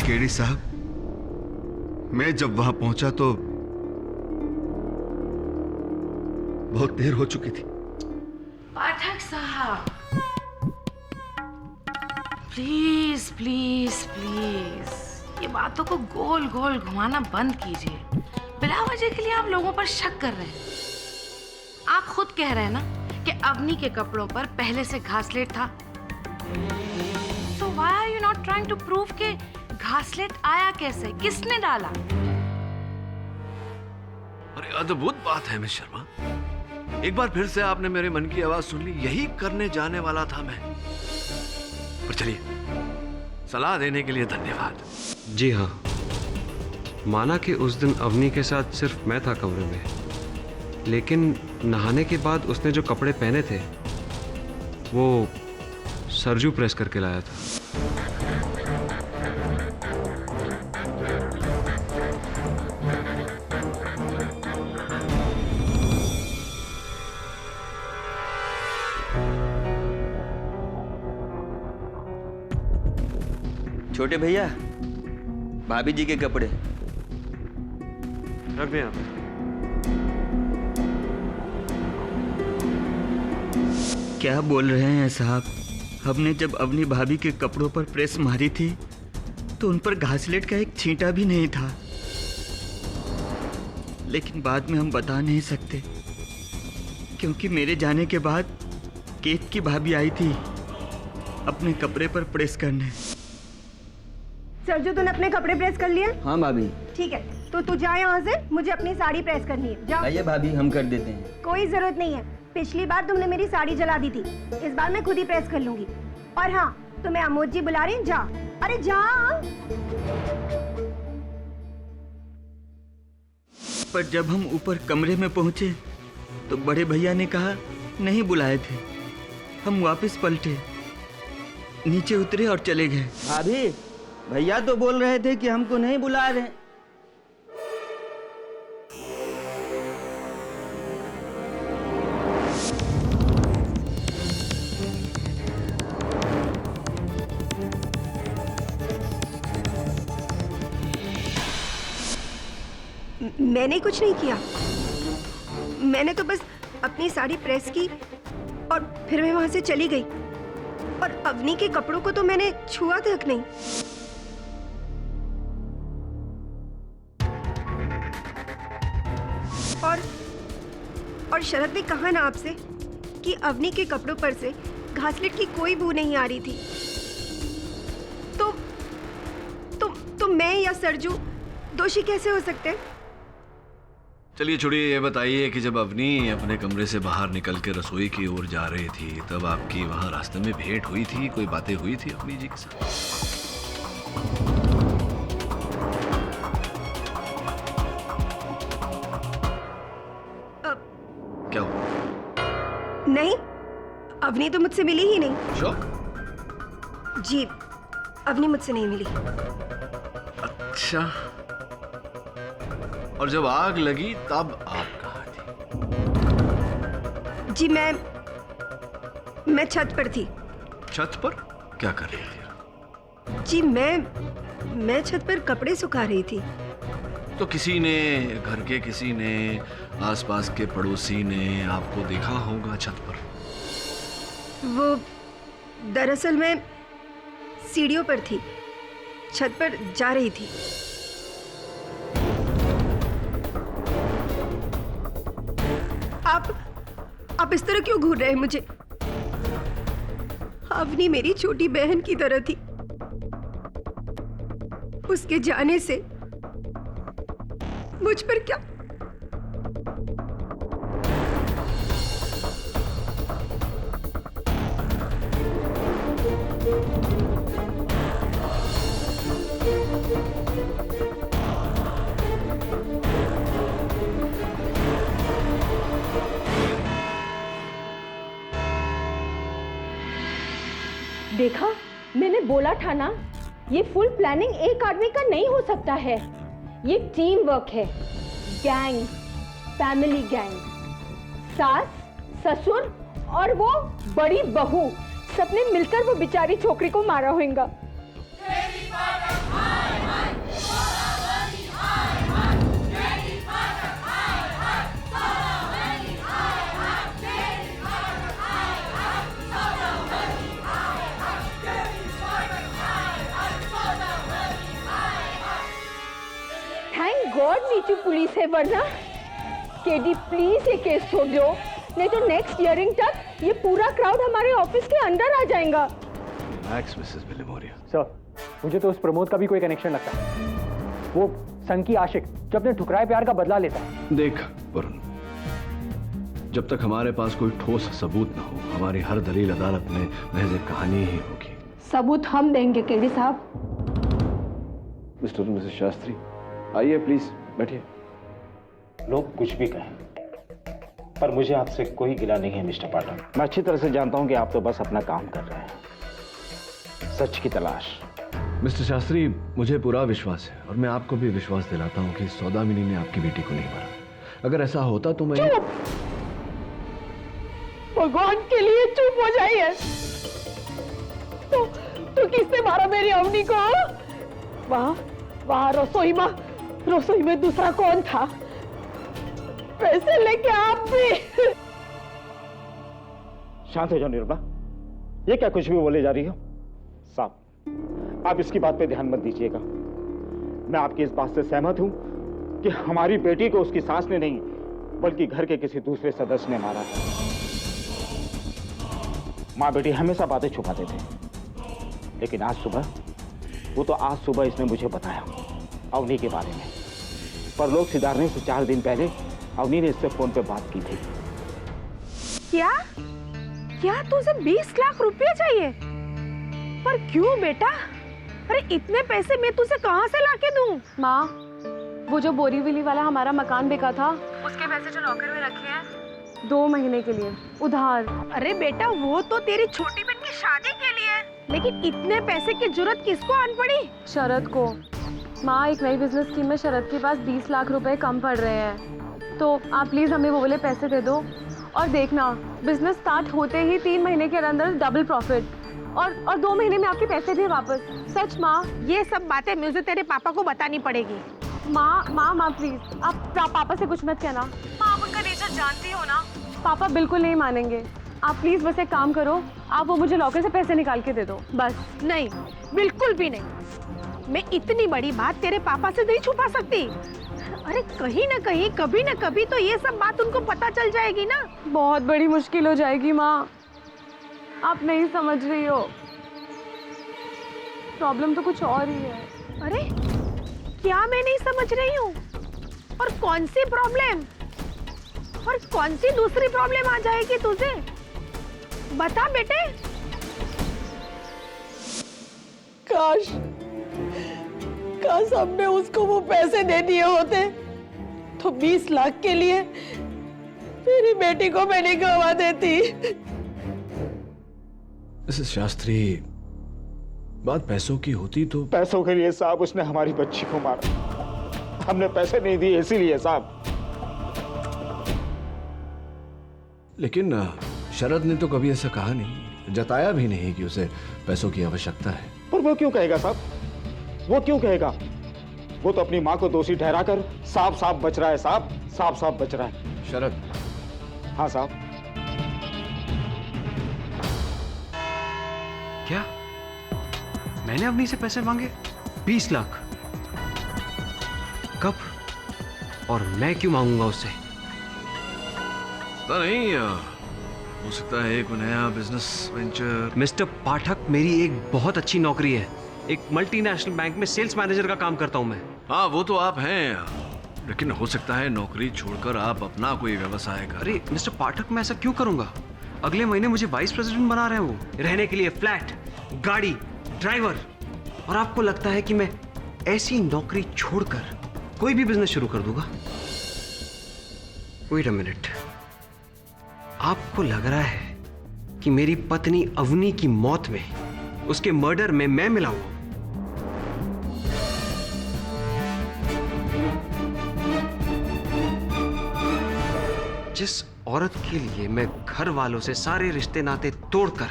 केडी साहब, मैं जब वहां पहुंचा तो बहुत देर हो चुकी थी। पाठक साहब, प्लीज प्लीज प्लीज ये बातों को गोल गोल घुमाना बंद कीजिए। बिला वजह के लिए आप लोगों पर शक कर रहे हैं। आप खुद कह रहे हैं ना कि अवनी के कपड़ों पर पहले से घासलेट था। So why are you not trying to prove कि घासलेट आया कैसे, किसने डाला? अरे अद्भुत बात है मिस शर्मा, एक बार फिर से आपने मेरे मन की आवाज सुन ली। यही करने जाने वाला था मैं। पर चलिए, सलाह देने के लिए धन्यवाद। जी हाँ, माना कि उस दिन अवनी के साथ सिर्फ मैं था कमरे में, लेकिन नहाने के बाद उसने जो कपड़े पहने थे वो सरजू प्रेस करके लाया था। छोटे भैया, भाभी जी के कपड़े रख दें आप। क्या बोल रहे हैं साहब? हमने जब अवनी भाभी के कपड़ों पर प्रेस मारी थी तो उन पर घासलेट का एक छींटा भी नहीं था, लेकिन बाद में हम बता नहीं सकते क्योंकि मेरे जाने के बाद केत की भाभी आई थी अपने कपड़े पर प्रेस करने। सरजू, तूने अपने कपड़े प्रेस कर लिए? हाँ भाभी। ठीक है, तो तू जा यहाँ से, मुझे अपनी साड़ी प्रेस करनी है। जा। आइए भाभी, हम कर देते हैं। कोई जरूरत नहीं है, पिछली बार तुमने मेरी साड़ी जला दी थी, इस बार मैं खुद ही प्रेस कर लूंगी। और हाँ, तुम्हें अमोद जी बुला रहे हैं, जा। अरे जा। पर जब हम ऊपर कमरे में पहुंचे तो बड़े भैया ने कहा नहीं बुलाए थे। हम वापस पलटे, नीचे उतरे और चले गए। भाभी, भैया तो बोल रहे थे कि हमको नहीं बुला रहे। मैंने कुछ नहीं किया, मैंने तो बस अपनी साड़ी प्रेस की और फिर मैं वहां से चली गई। और अवनी के कपड़ों को तो मैंने छुआ तक नहीं। और शरद ने कहा ना आपसे कि अवनी के कपड़ों पर से घासलेट की कोई बू नहीं आ रही थी। तो मैं या सरजू दोषी कैसे हो सकते हैं? चलिए छोड़िए, ये बताइए कि जब अवनी अपने कमरे से बाहर निकल के रसोई की ओर जा रही थी तब आपकी वहां रास्ते में भेंट हुई थी, कोई बातें हुई थी अवनी जी के साथ? क्या हुआ? नहीं, अवनी तो मुझसे मिली ही नहीं। श्योर? जी, अवनी मुझसे नहीं मिली। अच्छा, और जब आग लगी तब आप कहाँ थी? जी मैं छत पर थी। छत पर क्या कर रही थी? जी मैं छत पर कपड़े सुखा रही थी। तो किसी ने, घर के किसी ने, आसपास के पड़ोसी ने आपको देखा होगा छत पर? वो दरअसल मैं सीढ़ियों पर थी, छत पर जा रही थी। आप इस तरह क्यों घूर रहे हैं मुझे? अवनी मेरी छोटी बहन की तरह थी। उसके जाने से मुझ पर क्या? देखा, मैंने बोला था ना, ये फुल प्लानिंग एक आदमी का नहीं हो सकता है। ये टीम वर्क है, गैंग, फैमिली गैंग। सास, ससुर और वो बड़ी बहू सबने मिलकर वो बेचारी छोकरी को मारा होगा। पुलिस है, वरना केडी प्लीज ये केस छोड़ दो, नहीं तो नेक्स्ट हियरिंग तक ये पूरा क्राउड हमारे ऑफिस के अंदर आ जाएगा। Relax Mrs विलिमोरिया। सर, मुझे तो उस प्रमोद का भी कोई कनेक्शन लगता है। वो संग की आशिक जो अपने ठुकराए प्यार का बदला लेता है। देख वरुण, जब तक हमारे पास कोई ठोस सबूत न हो, हमारी हर दलील अदालत में महज एक कहानी ही होगी। सबूत हम देंगे केडी साहब। मिस्टर और मिसेस शास्त्री, आइए प्लीज बैठिए। लोग कुछ भी कहें, पर मुझे आपसे कोई गिला नहीं है मिस्टर पाठक। मैं अच्छी तरह से जानता हूं कि आप तो बस अपना काम कर रहे हैं, सच की तलाश। मिस्टर शास्त्री, मुझे पूरा विश्वास है और मैं आपको भी विश्वास दिलाता हूं कि सौदामिनी ने आपकी बेटी को नहीं मारा। अगर ऐसा होता तो मैं भगवान के लिए चुप हो जाइए। तो किसने मारा मेरी अवनी को? वहाँ रसोई में दूसरा कौन था? पैसे लेके आप भी। शांत हो जाओ निर्मला, ये क्या कुछ भी बोले जा रही हो? साहब, आप इसकी बात पे ध्यान मत दीजिएगा। मैं आपकी इस बात से सहमत हूं कि हमारी बेटी को उसकी सास ने नहीं, बल्कि घर के किसी दूसरे सदस्य ने मारा था। माँ बेटी हमेशा बातें छुपाते थे, लेकिन आज सुबह इसने मुझे बताया अवनी के बारे में। पर लोग सिधारने से 4 दिन पहले अवनी ने इससे फोन पे बात की थी। क्या तुझे 20 लाख रुपए चाहिए? पर क्यों बेटा? अरे इतने पैसे मैं तुझे कहाँ से लाके दूं? माँ, वो जो बोरीवली वाला हमारा मकान बिका था, उसके पैसे जो लॉकर में रखे हैं 2 महीने के लिए उधार। अरे बेटा, वो तो तेरी छोटी बहन की शादी के लिए, लेकिन इतने पैसे की जरूरत किसको आन पड़ी? शरद को। माँ, एक नई बिजनेस स्कीम में शरद के पास 20 लाख रुपए कम पड़ रहे हैं, तो आप प्लीज हमें वो वाले पैसे दे दो। और देखना, बिजनेस स्टार्ट होते ही 3 महीने के अंदर डबल प्रॉफिट, और 2 महीने में आपके पैसे भी वापस। सच माँ, ये सब बातें मुझे तेरे पापा को बतानी पड़ेगी। माँ प्लीज, आप पापा से कुछ मत कहना। माँ, आप उनका नेचर जानती हो ना। पापा बिल्कुल नहीं मानेंगे। आप प्लीज बस एक काम करो, आप वो मुझे लॉकर से पैसे निकाल के दे दो बस। नहीं, बिल्कुल भी नहीं। मैं इतनी बड़ी बात तेरे पापा से नहीं छुपा सकती। अरे कहीं ना कहीं, कभी ना कभी तो ये सब बात उनको पता चल जाएगी ना। बहुत बड़ी मुश्किल हो जाएगी माँ, आप नहीं समझ रही हो। प्रॉब्लम तो कुछ और ही है। अरे क्या मैं नहीं समझ रही हूँ? और कौन सी प्रॉब्लम? और कौन सी दूसरी प्रॉब्लम आ जाएगी तुझे? बता बेटे। काश हमने उसको वो पैसे दे दिए होते तो 20 लाख के लिए मेरी बेटी को मैं नहीं गवा देती। मिसेस शास्त्री, बात पैसों की होती तो। पैसों के लिए साहब उसने हमारी बच्ची को मारा। हमने पैसे नहीं दिए इसीलिए साहब। लेकिन शरद ने तो कभी ऐसा कहा नहीं, जताया भी नहीं कि उसे पैसों की आवश्यकता है। पर वो क्यों कहेगा साहब? वो क्यों कहेगा? वो तो अपनी माँ को दोषी ठहराकर साफ बच रहा है साहब, साफ बच रहा है। शरद। हाँ साहब। क्या मैंने अवनी से पैसे मांगे? 20 लाख? कब और मैं क्यों मांगूंगा उससे? पता नहीं, हो सकता है एक नया बिजनेस वेंचर। मिस्टर पाठक, मेरी एक बहुत अच्छी नौकरी है। एक मल्टीनेशनल बैंक में सेल्स मैनेजर का काम करता हूं मैं। हाँ, वो तो आप हैं, लेकिन हो सकता है नौकरी छोड़कर आप अपना कोई व्यवसाय करें। अरे मिस्टर पाठक, मैं ऐसा क्यों करूंगा? अगले महीने मुझे वाइस प्रेसिडेंट बना रहे हैं वो, रहने के लिए फ्लैट, गाड़ी, ड्राइवर। और आपको लगता है कि मैं ऐसी नौकरी छोड़कर कोई भी बिजनेस शुरू कर दूंगा? वेट अ मिनट, आपको लग रहा है कि मेरी पत्नी अवनी की मौत में, उसके मर्डर में मैं मिला हूं? जिस औरत के लिए मैं घर वालों से सारे रिश्ते नाते तोड़कर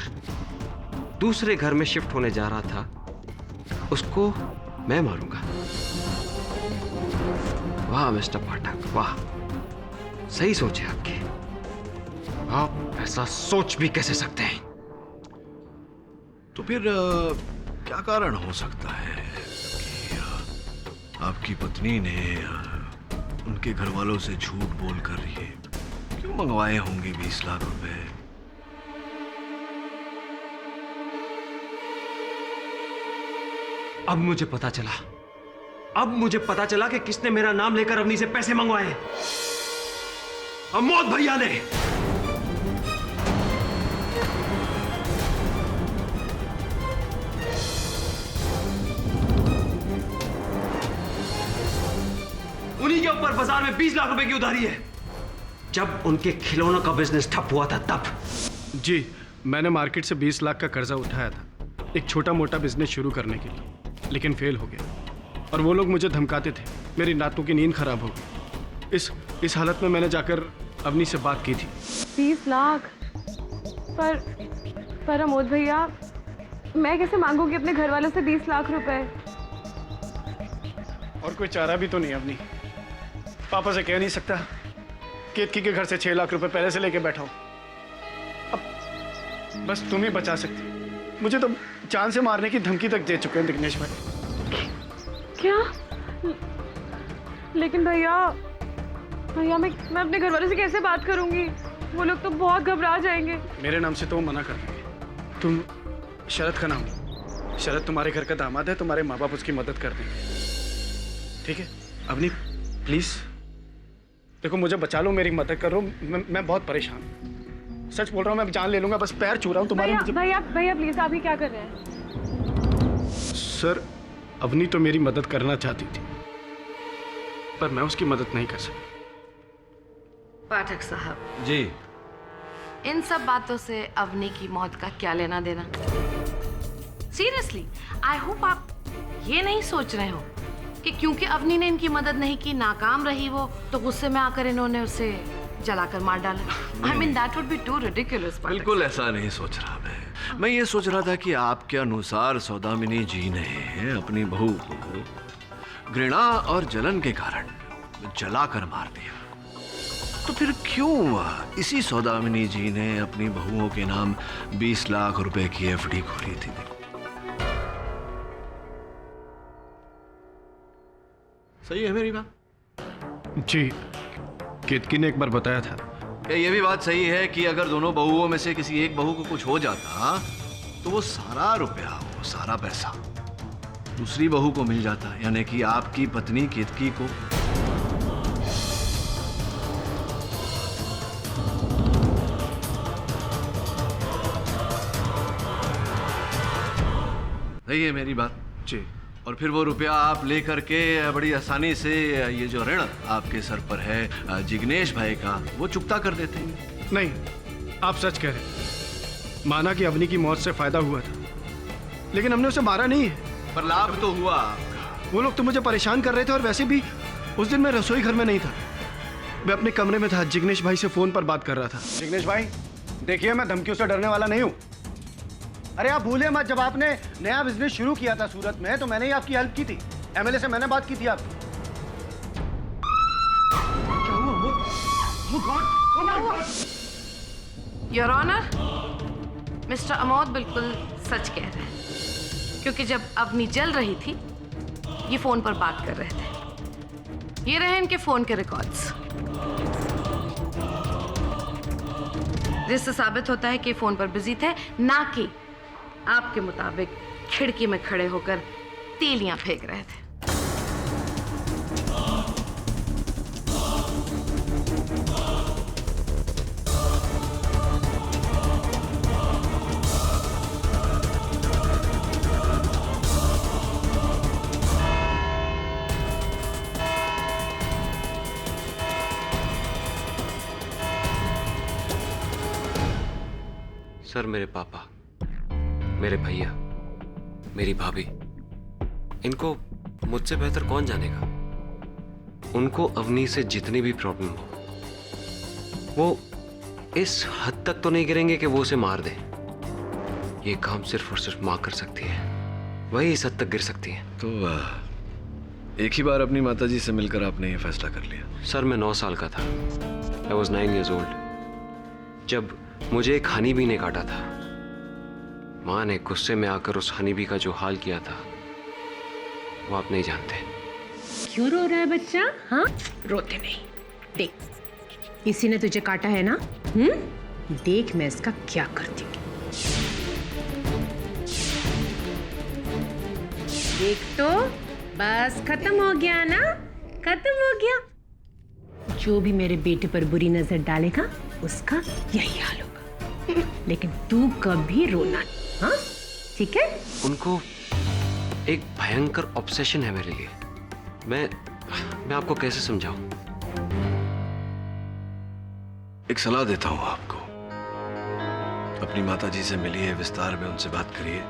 दूसरे घर में शिफ्ट होने जा रहा था, उसको मैं मारूंगा। वाह मिस्टर पाठक, वाह, सही सोच है आपकी। आप ऐसा सोच भी कैसे सकते हैं? तो फिर क्या कारण हो सकता है कि आपकी पत्नी ने उनके घर वालों से झूठ बोल कर ये क्यों मंगवाए होंगे 20 लाख रुपए? अब मुझे पता चला, अब मुझे पता चला कि किसने मेरा नाम लेकर अवनी से पैसे मंगवाए। अमोद भैया ने। उन्हीं के ऊपर बाजार में 20 लाख रुपए की उधारी है। जब उनके खिलौनों का बिजनेस ठप हुआ था तब। जी, मैंने मार्केट से 20 लाख का कर्जा उठाया था एक छोटा मोटा बिजनेस शुरू करने के लिए, लेकिन फेल हो गया। और वो लोग मुझे धमकाते थे, मेरी रातों की नींद खराब हो गई। इस हालत में मैंने जाकर अवनी से बात की थी। 20 लाख? पर अमोद भैया, मैं कैसे मांगूंगी अपने घर वालों से 20 लाख रुपए? और कोई चारा भी तो नहीं अवनी। पापा से कह नहीं सकता केतकी के घर से 6 लाख रुपए पहले से लेके बैठा हूं। अब बस तुम ही बचा सकती। मुझे तो जान से मारने की धमकी तक दे चुके हैं दिग्नेश भाई। क्या? लेकिन भैया मैं अपने घर वालों से कैसे बात करूंगी? वो लोग तो बहुत घबरा जाएंगे। मेरे नाम से तो वो मना कर देंगे। तुम शरद का नाम लो। शरद तुम्हारे घर का दामाद है, तुम्हारे माँ बाप उसकी मदद कर देंगे। ठीक है अवनी, प्लीज देखो, मुझे बचा लो, मेरी मदद करो। मैं बहुत परेशान हूँ, सच बोल रहा हूँ। मैं जान ले लूंगा, बस पैर छू रहा हूँ तुम्हारे। भैया प्लीज, आप ही क्या कर रहे हैं? सर, अवनी तो मेरी मदद करना चाहती थी, पर मैं उसकी मदद नहीं कर सकता। पाठक साहब जी, इन सब बातों से अवनी की मौत का क्या लेना देना? सीरियसली, आई होप आप ये नहीं सोच रहे हो कि क्योंकि अवनी ने इनकी मदद नहीं की, नाकाम रही वो, तो गुस्से में आकर इन्होंने उसे जलाकर मार डाला। I mean that would be too ridiculous. बिल्कुल ऐसा नहीं सोच रहा मैं ये सोच रहा था कि आपके अनुसार सौदामिनी जी ने अपनी बहू को घृणा और जलन के कारण जलाकर मार दिया, तो फिर क्यों इसी सौदामिनी जी ने अपनी बहुओं के नाम 20 लाख रुपए की एफडी खोली थी? सही है मेरी बात? जी, केतकी ने एक बार बताया था। ये भी बात सही है कि अगर दोनों बहुओं में से किसी एक बहू को कुछ हो जाता तो वो सारा रुपया, वो सारा पैसा दूसरी बहू को मिल जाता, यानी कि आपकी पत्नी केतकी को। सही है मेरी बात? जी। और फिर वो रुपया आप लेकर के बड़ी आसानी से ये जो ऋण आपके सर पर है जिग्नेश भाई का, वो चुकता कर देते हैं। नहीं, आप सच कह रहे हैं। माना कि अवनी की मौत से फायदा हुआ था, लेकिन हमने उसे मारा नहीं है। पर लाभ तो हुआ। वो लोग तो मुझे परेशान कर रहे थे, और वैसे भी उस दिन मैं रसोई घर में नहीं था, मैं अपने कमरे में था। जिग्नेश भाई से फोन पर बात कर रहा था। जिग्नेश भाई, देखिए, मैं धमकियों से डरने वाला नहीं हूँ। अरे आप भूले मत, जब आपने नया बिजनेस शुरू किया था सूरत में, तो मैंने ही आपकी हेल्प की थी। एमएलए से मैंने बात की थी आपकी। योर ऑनर, मिस्टर अमोद बिल्कुल सच कह रहे हैं, क्योंकि जब अवनी जल रही थी ये फोन पर बात कर रहे थे। ये रहे इनके फोन के रिकॉर्ड्स, जिससे साबित होता है कि फोन पर बिजी थे, ना कि आपके मुताबिक खिड़की में खड़े होकर तीलियां फेंक रहे थे। सर, मेरे पापा, मेरे भैया, मेरी भाभी, इनको मुझसे बेहतर कौन जानेगा। उनको अवनी से जितनी भी प्रॉब्लम हो, वो इस हद तक तो नहीं गिरेंगे कि वो उसे मार दे। ये काम सिर्फ और सिर्फ माँ कर सकती है, वही इस हद तक गिर सकती है। तो एक ही बार अपनी माताजी से मिलकर आपने ये फैसला कर लिया? सर, मैं 9 साल का था। I was 9 years old जब मुझे एक हनी बी ने काटा था। माँ ने गुस्से में आकर उस हनी बी का जो हाल किया था वो आप नहीं जानते। क्यों रो रहा है बच्चा? हाँ, रोते नहीं। देख, इसी ने तुझे काटा है ना? देख मैं इसका क्या करती हूँ। देख तो, बस खत्म हो गया ना? खत्म हो गया। जो भी मेरे बेटे पर बुरी नजर डालेगा उसका यही हाल होगा। लेकिन तू कभी रोना नहीं, हाँ? ठीक है? उनको एक भयंकर ऑब्सेशन है मेरे लिए। मैं आपको कैसे समझाऊं? एक सलाह देता हूं आपको। अपनी माताजी से मिलिए, विस्तार में उनसे बात करिए।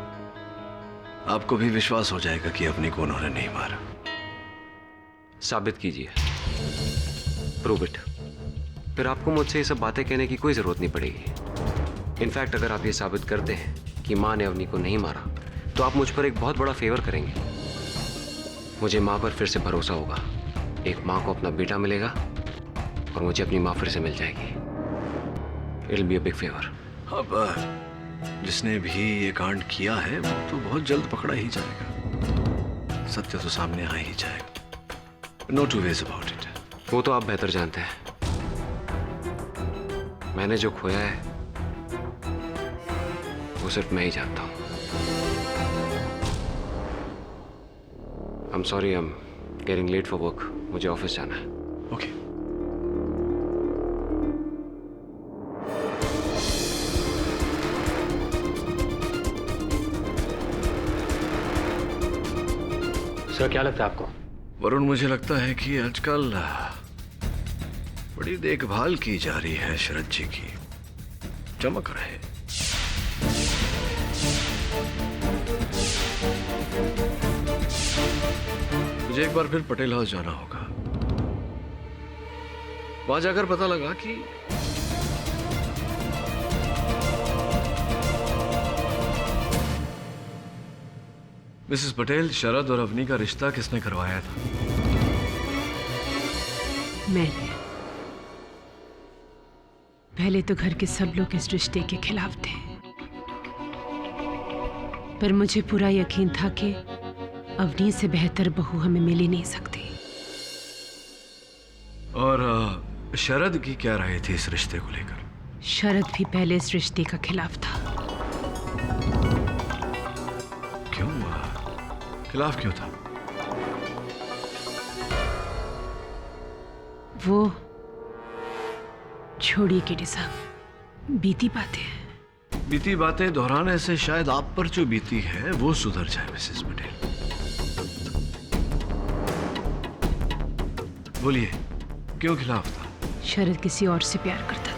आपको भी विश्वास हो जाएगा कि अपनी को उन्होंने नहीं मारा। साबित कीजिए, प्रूव इट। फिर आपको मुझसे ये सब बातें कहने की कोई जरूरत नहीं पड़ेगी। इनफैक्ट अगर आप ये साबित करते हैं कि माँ ने अवनी को नहीं मारा, तो आप मुझ पर एक बहुत बड़ा फेवर करेंगे। मुझे माँ पर फिर से भरोसा होगा। एक माँ को अपना बेटा मिलेगा और मुझे अपनी माँ फिर से मिल जाएगी। It will be a big favour. अब जिसने भी ये कांड किया है वो तो बहुत जल्द पकड़ा ही जाएगा। सत्य तो सामने आ ही जाएगा। No two ways about it. वो तो आप बेहतर जानते हैं। मैंने जो खोया है वो सिर्फ मैं ही जानता हूं। I'm sorry, I'm getting late for work. मुझे ऑफिस जाना है। Okay. सर, क्या लगता है आपको? वरुण, मुझे लगता है कि आजकल बड़ी देखभाल की जा रही है शरद जी की। चमक रहे। मुझे एक बार फिर पटेल हाउस जाना होगा। वहां जाकर पता लगा कि मिसेस पटेल, शरद और अवनी का रिश्ता किसने करवाया था? मैंने। पहले तो घर के सब लोग इस रिश्ते के खिलाफ थे, पर मुझे पूरा यकीन था कि अवनी से बेहतर बहू हमें मिल ही नहीं सकती। और शरद की क्या राय थी इस रिश्ते को लेकर? शरद भी पहले इस रिश्ते का खिलाफ था। क्यों? खिलाफ क्यों था? वो छोड़िए केडी साहब, बीती बातें हैं। बीती बातें दोहराने से शायद आप पर जो बीती है वो सुधर जाए मिसेस पटेल। बोलिए, क्यों खिलाफ था? शरद किसी और से प्यार करता था।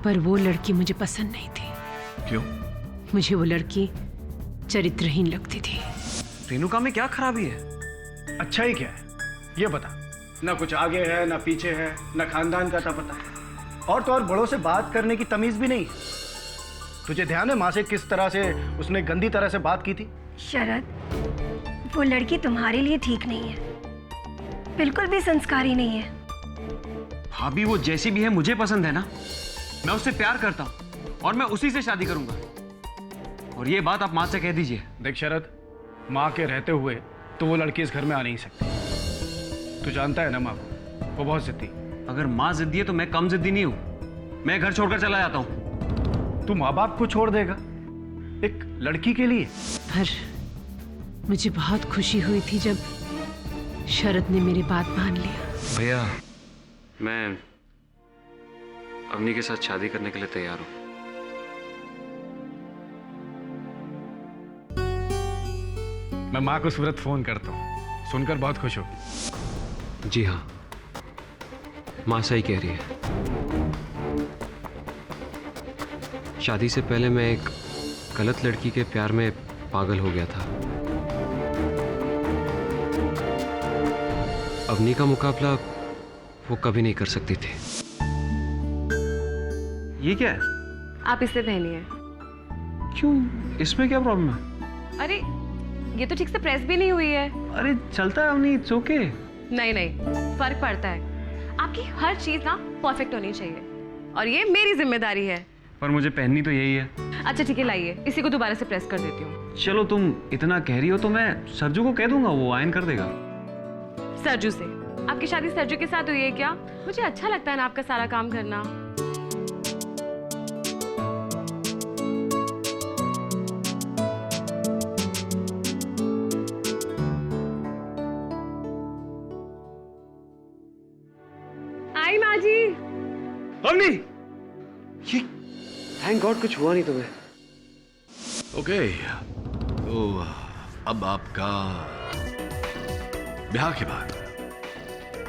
पर वो लड़की मुझे पसंद नहीं थी। क्यों? मुझे वो लड़की चरित्रहीन लगती थी। रेणुका में क्या खराबी है? अच्छा ही क्या है ये बता। ना कुछ आगे है, ना पीछे है, ना खानदान का था पता है, और तो और बड़ों से बात करने की तमीज भी नहीं। तुझे ध्यान है माँ से किस तरह से उसने गंदी तरह से बात की थी? शरद, वो लड़की तुम्हारे लिए ठीक नहीं है, बिल्कुल भी संस्कारी नहीं है। भाभी, वो जैसी भी है मुझे पसंद है ना। मैं उससे प्यार करता हूँ और मैं उसी से शादी करूंगा। और ये बात आप माँ से कह दीजिए। देख शरद, माँ के रहते हुए तो वो लड़की इस घर में आ नहीं सकती। तू जानता है ना माँ को, वो बहुत जिद्दी। अगर माँ जिद्दी है तो मैं कम जिद्दी नहीं हूँ। मैं घर छोड़कर चला जाता हूँ। तू माँ बाप को छोड़ देगा एक लड़की के लिए? पर मुझे बहुत खुशी हुई थी जब शरद ने मेरी बात मान लिया। भैया, मैं अवनी के साथ शादी करने के लिए तैयार हूं। मैं माँ को सूरत फोन करता हूँ, सुनकर बहुत खुश हो। जी हाँ, माँ सही कह रही है। शादी से पहले मैं एक गलत लड़की के प्यार में पागल हो गया था। अवनी का मुकाबला वो कभी नहीं कर सकती थी। ये क्या है? आप इसे पहनिए। क्यों? इसमें क्या प्रॉब्लम है? अरे ये तो ठीक से प्रेस भी नहीं हुई है। अरे चलता है अवनी, इट्स ओके। नहीं नहीं, फर्क पड़ता है। आपकी हर चीज ना परफेक्ट होनी चाहिए और ये मेरी जिम्मेदारी है। पर मुझे पहननी तो यही है। अच्छा ठीक है, लाइए, इसी को दोबारा से प्रेस कर देती हूँ। चलो तुम इतना कह रही हो तो मैं सरजू को कह दूंगा, वो आयन कर देगा। सरजू से? आपकी शादी सरजू के साथ हुई है क्या? मुझे अच्छा लगता है ना आपका सारा काम करना। आई माँ जी। अवनी, ये थैंक गॉड कुछ हुआ नहीं तुम्हें। ओके, तो अब आपका ब्याह के बाद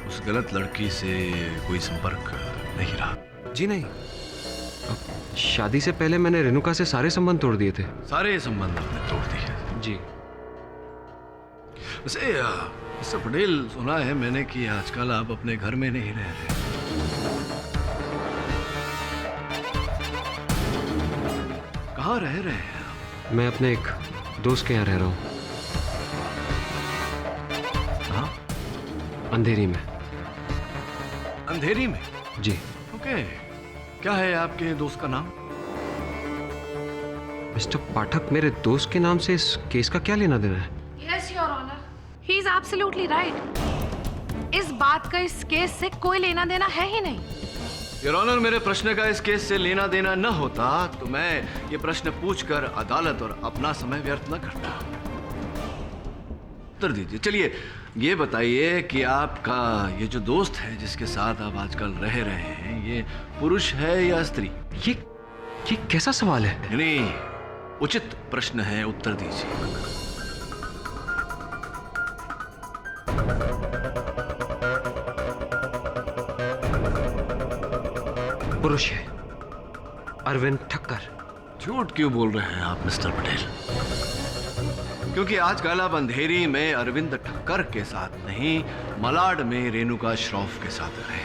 उस गलत लड़की से कोई संपर्क नहीं रहा? जी नहीं, शादी से पहले मैंने रेणुका से सारे संबंध तोड़ दिए थे। सारे संबंध आपने तोड़ दिए? जी। वैसे मिस्टर पटेल, सुना है मैंने कि आजकल आप अपने घर में नहीं रह रहे। कहाँ रह रहे हैं आप? मैं अपने एक दोस्त के यहाँ रह रहा हूँ। हाँ? अंधेरी में। अंधेरी में? जी। ओके, क्या है आपके दोस्त का नाम? मिस्टर पाठक, मेरे दोस्त के नाम से इस केस का क्या लेना देना है? Yes, Your Honor. He is absolutely right. इस बात का इस केस से कोई लेना देना है ही नहीं। योर ऑनर, मेरे प्रश्न का इस केस से लेना देना न होता तो मैं ये प्रश्न पूछकर अदालत और अपना समय व्यर्थ न करता। उत्तर दीजिए। चलिए ये बताइए कि आपका ये जो दोस्त है जिसके साथ आप आजकल रह रहे हैं, ये पुरुष है या स्त्री? ये कैसा सवाल है? नहीं, उचित प्रश्न है, उत्तर दीजिए। पुरुष है, अरविंद ठक्कर। झूठ क्यों बोल रहे हैं आप मिस्टर पटेल? क्योंकि आजकल आप अंधेरी में अरविंद ठक्कर के साथ नहीं, मलाड में रेणुका श्रॉफ के साथ रह रहे हैं।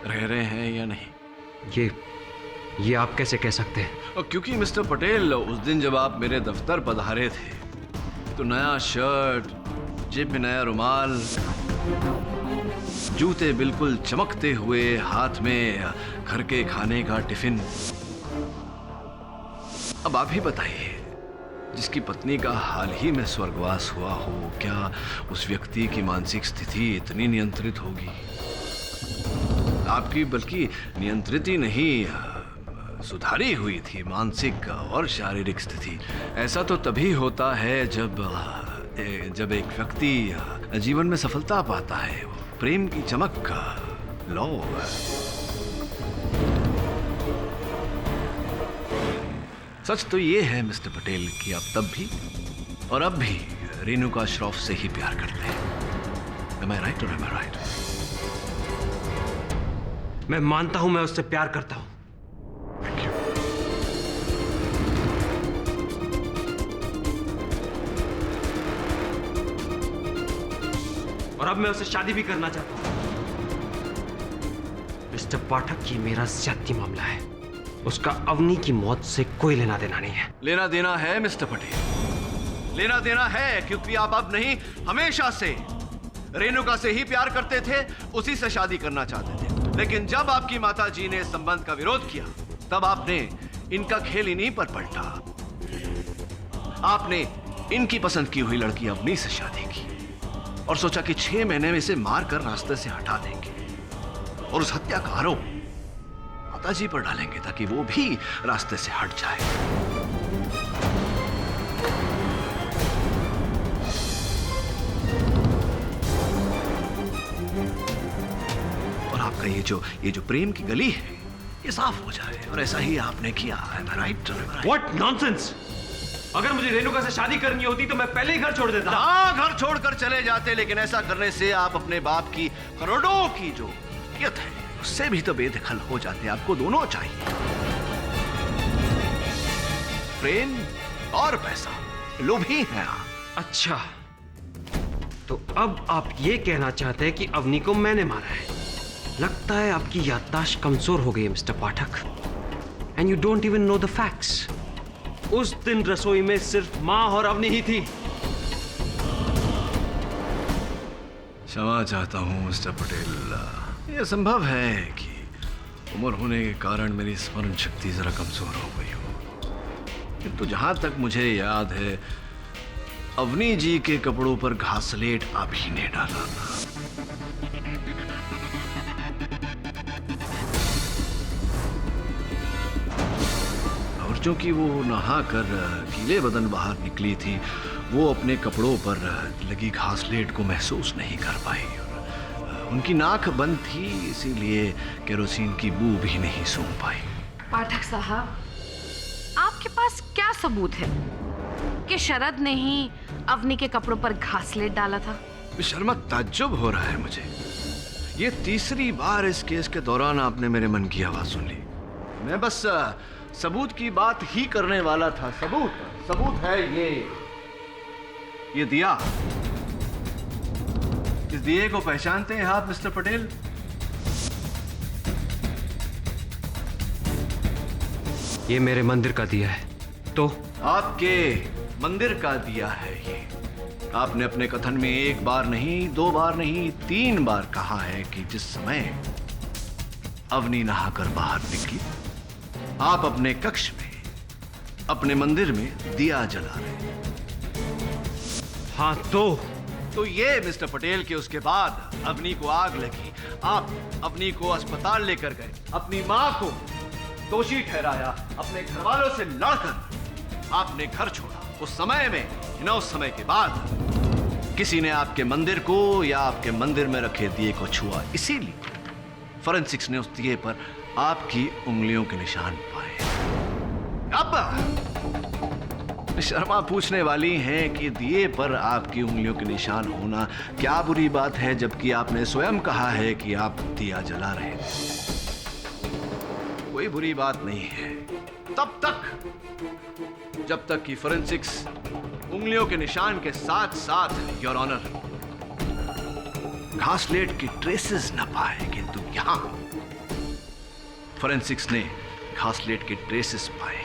रह रहे हैं या नहीं? ये आप कैसे कह सकते हैं? और क्योंकि मिस्टर पटेल, उस दिन जब आप मेरे दफ्तर पधारे थे तो नया शर्ट, जेब में नया रुमाल, जूते बिल्कुल चमकते हुए, हाथ में घर के खाने का टिफिन। अब आप ही बताइए, जिसकी पत्नी का हाल ही में स्वर्गवास हुआ हो, क्या उस व्यक्ति की मानसिक स्थिति इतनी नियंत्रित होगी? आपकी बल्कि नियंत्रित ही नहीं, सुधारी हुई थी मानसिक और शारीरिक स्थिति। ऐसा तो तभी होता है जब एक व्यक्ति जीवन में सफलता पाता है, प्रेम की चमक का लौ। सच तो ये है मिस्टर पटेल कि आप तब भी और अब भी रेणुका श्रॉफ से ही प्यार करते हैं। Am I right or am I right? मैं मानता हूं मैं उससे प्यार करता हूं। और अब मैं उससे शादी भी करना चाहता हूं। मिस्टर पाठक, ये मेरा ज्यादती मामला है। उसका अवनी की मौत से कोई लेना देना नहीं है। लेना देना है मिस्टर पटेल, लेना देना है, क्योंकि आप अब नहीं, हमेशा से रेणुका से ही प्यार करते थे, उसी से शादी करना चाहते थे। लेकिन जब आपकी माता जी ने इस संबंध का विरोध किया, तब आपने इनका खेल इन्हीं पर पलटा। आपने इनकी पसंद की हुई लड़की अवनी से शादी की और सोचा कि 6 महीने में इसे मार कर रास्ते से हटा देंगे और उस हत्या का आरोप माताजी पर डालेंगे ताकि वो भी रास्ते से हट जाए। और आपका ये जो प्रेम की गली है, ये साफ हो जाए, और ऐसा ही आपने किया। राइट? What nonsense! अगर मुझे रेणुका से शादी करनी होती तो मैं पहले ही घर छोड़ देता। हाँ, घर छोड़कर चले जाते, लेकिन ऐसा करने से आप अपने बाप की करोड़ों की जो नियत है उससे भी तो बेदखल हो जाते। आपको दोनों चाहिए, प्रेम और पैसा। लोभी हैं आप। अच्छा, तो अब आप ये कहना चाहते हैं कि अवनी को मैंने मारा है? लगता है आपकी याददाश्त कमजोर हो गई है mister Pathak, and you don't even know the facts. उस दिन रसोई में सिर्फ माँ और अवनी ही थी। क्षमा चाहता हूँ मिस्टर पटेल। यह संभव है कि उम्र होने के कारण मेरी स्मरण शक्ति जरा कमजोर हो गई हो, किंतु जहां तक मुझे याद है अवनी जी के कपड़ों पर घासलेट आप ही ने डाला था। और चूंकि वो नहा कर गीले बदन बाहर निकली थी, वो अपने कपड़ों पर लगी घासलेट को महसूस नहीं कर पाई। उनकी नाक बंद थी, इसीलिए केरोसिन की बू भी नहीं सूंघ पाई। पाठक साहब, आपके पास क्या सबूत है कि शरद ने ही अवनी के कपड़ों पर घासलेट डाला था? शर्मा, ताज्जुब हो रहा है मुझे। ये तीसरी बार इस केस के दौरान आपने मेरे मन की आवाज सुन ली। मैं बस सबूत की बात ही करने वाला था। सबूत है ये दिया। इस दिए को पहचानते हैं आप मिस्टर पटेल? ये मेरे मंदिर का दिया है। तो आपके मंदिर का दिया है ये। आपने अपने कथन में एक बार नहीं, दो बार नहीं, 3 बार कहा है कि जिस समय अवनी नहाकर बाहर निकली, आप अपने कक्ष में, अपने मंदिर में दिया जला रहे। हाँ, तो ये मिस्टर पटेल के उसके बाद अवनी को आग लगी, आप अवनी को अस्पताल लेकर गए, अपनी मां को दोषी ठहराया, अपने घर वालों से लड़कर आपने घर छोड़ा। उस समय में न उस समय के बाद किसी ने आपके मंदिर को या आपके मंदिर में रखे दिए को छुआ, इसीलिए फॉरेंसिक्स ने उस दिए पर आपकी उंगलियों के निशान पाए। अब शर्मा पूछने वाली हैं कि दिए पर आपकी उंगलियों के निशान होना क्या बुरी बात है, जबकि आपने स्वयं कहा है कि आप दिया जला रहे थे। कोई बुरी बात नहीं है तब तक जब तक कि फॉरेंसिक्स उंगलियों के निशान के साथ साथ, योर ऑनर, घासलेट की ट्रेसेस न पाए। किंतु यहां फॉरेंसिक्स ने घासलेट के ट्रेसेस पाए।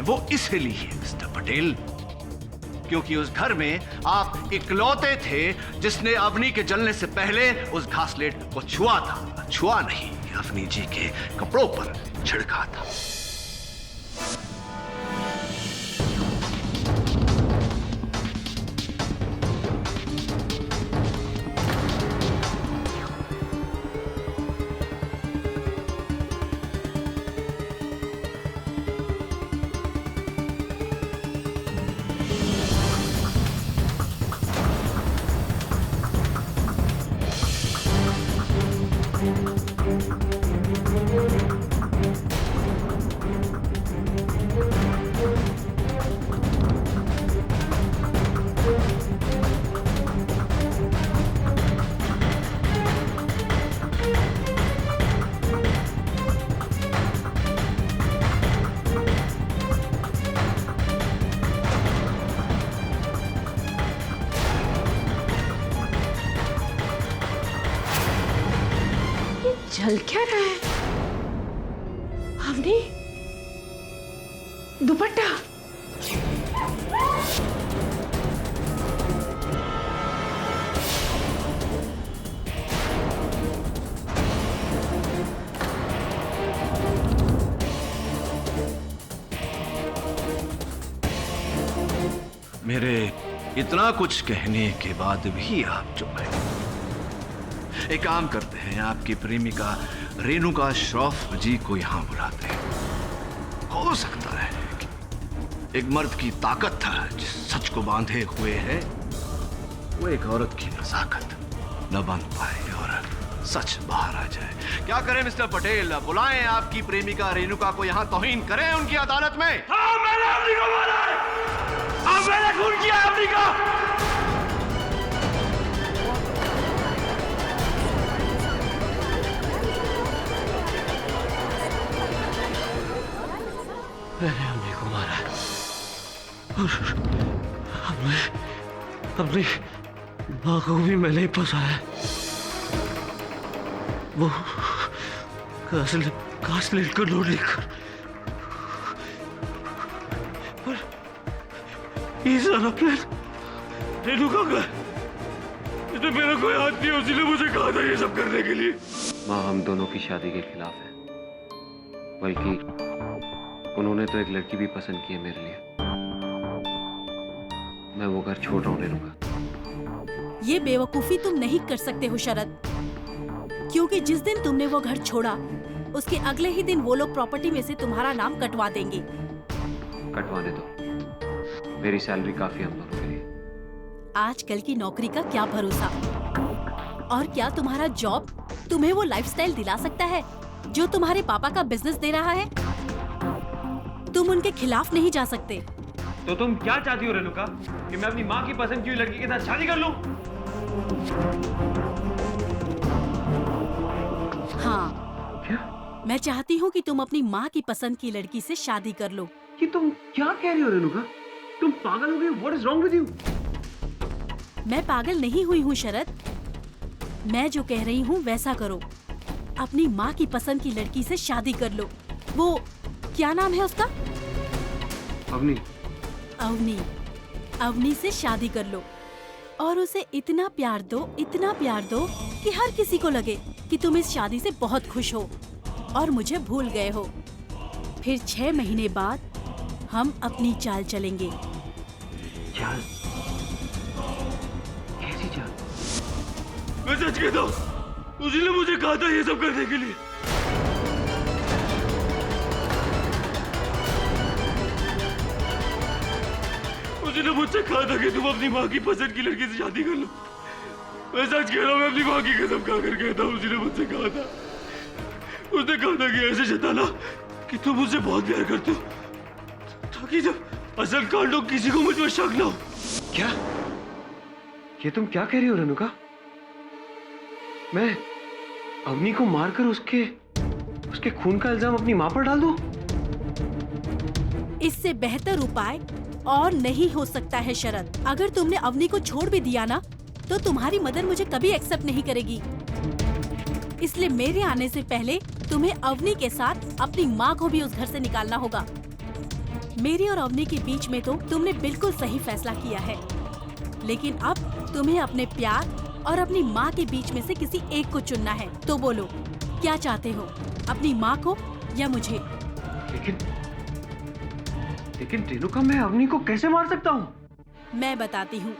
वो इसलिए मिस्टर पटेल क्योंकि उस घर में आप इकलौते थे जिसने अवनी के जलने से पहले उस घासलेट को छुआ था। छुआ नहीं, अवनी जी के कपड़ों पर छिड़का था। जल क्या रहा है? अवनी, दुपट्टा। मेरे इतना कुछ कहने के बाद भी आप चुप हैं। एक काम करते हैं, आपकी प्रेमिका रेणुका श्रॉफ जी को यहां बुलाते हैं। हो सकता है कि एक मर्द की ताकत था जिस सच को बांधे हुए है, वो एक औरत की नजाकत न बांध पाए और सच बाहर आ जाए। क्या करें मिस्टर पटेल? बुलाएं आपकी प्रेमिका रेणुका को यहां, तौहीन करें उनकी अदालत में। हाँ, मैंने अवनी को मारा है। अब मैंने खून किया है अवनी का। मैंने अवनी को मारा। अपनी माँ को भी मैंने ही फंसाया। वो कास्लेट को लोड लेकर, पर ये सारा प्लान रेणुका का है। इसमें मेरा कोई हाथ नहीं है, उसी ने मुझे कहा था ये सब करने के लिए। माँ हम दोनों की शादी के खिलाफ है, बल्कि उन्होंने तो एक लड़की भी पसंद की है मेरे लिए। मैं वो घर छोड़ रहा हूँ रेणुका। ये बेवकूफी तुम नहीं कर सकते हो शरद, क्योंकि जिस दिन तुमने वो घर छोड़ा उसके अगले ही दिन वो लोग प्रॉपर्टी में से तुम्हारा नाम कटवा देंगे। कटवाने दो, मेरी सैलरी काफी है हम दोनों के लिए। आजकल की नौकरी का क्या भरोसा, और क्या तुम्हारा जॉब तुम्हें वो लाइफस्टाइल दिला सकता है जो तुम्हारे पापा का बिजनेस दे रहा है? तुम उनके खिलाफ नहीं जा सकते। तो तुम क्या चाहती हो रेणुका, कि मैं अपनी माँ की पसंद की हुई लड़की के साथ शादी कर लूं? हाँ, क्या? मैं चाहती हूँ कि तुम अपनी माँ की पसंद की लड़की से शादी कर लो। कि तुम क्या कह रही हो रेणुका? तुम पागल हो गई? What is wrong with you? मैं पागल नहीं हुई हूँ शरद, मैं जो कह रही हूँ वैसा करो। अपनी माँ की पसंद की लड़की से शादी कर लो। वो क्या नाम है उसका? अवनी। अवनी। अवनी से शादी कर लो और उसे इतना प्यार दो, इतना प्यार दो कि हर किसी को लगे कि तुम इस शादी से बहुत खुश हो और मुझे भूल गए हो। फिर 6 महीने बाद हम अपनी चाल चलेंगे। चाल? कैसी चाल? मैं सच कहता हूँ, उसी ने मुझे कहा था ये सब करने के लिए। उसी ने मुझसे कहा था कि तुम अपनी माँ की पसंद की लड़की से शादी कर लो। मैं सच कह रहा हूँ, मैं अपनी माँ की कसम खाकर कहता हूँ, उसी ने मुझसे कहा था। उसने कहा था कि ऐसे जताना कि तुम मुझसे बहुत प्यार करते हो, ताकि जब असल कांड हो किसी को मुझ पर शक ना हो। क्या? ये तुम क्या कह रही हो रेणुका? मैं अवनी को मारकर उसके खून का इल्जाम अपनी माँ पर डाल दूं? इससे बेहतर उपाय और नहीं हो सकता है शरद। अगर तुमने अवनी को छोड़ भी दिया ना, तो तुम्हारी मदर मुझे कभी एक्सेप्ट नहीं करेगी। इसलिए मेरे आने से पहले तुम्हें अवनी के साथ अपनी माँ को भी उस घर से निकालना होगा। मेरी और अवनी के बीच में तो तुमने बिल्कुल सही फैसला किया है, लेकिन अब तुम्हें अपने प्यार और अपनी माँ के बीच में से किसी एक को चुनना है। तो बोलो, क्या चाहते हो, अपनी माँ को या मुझे? लेकिन रेणुका, मैं अवनी को कैसे मार सकता हूँ? मैं बताती हूँ।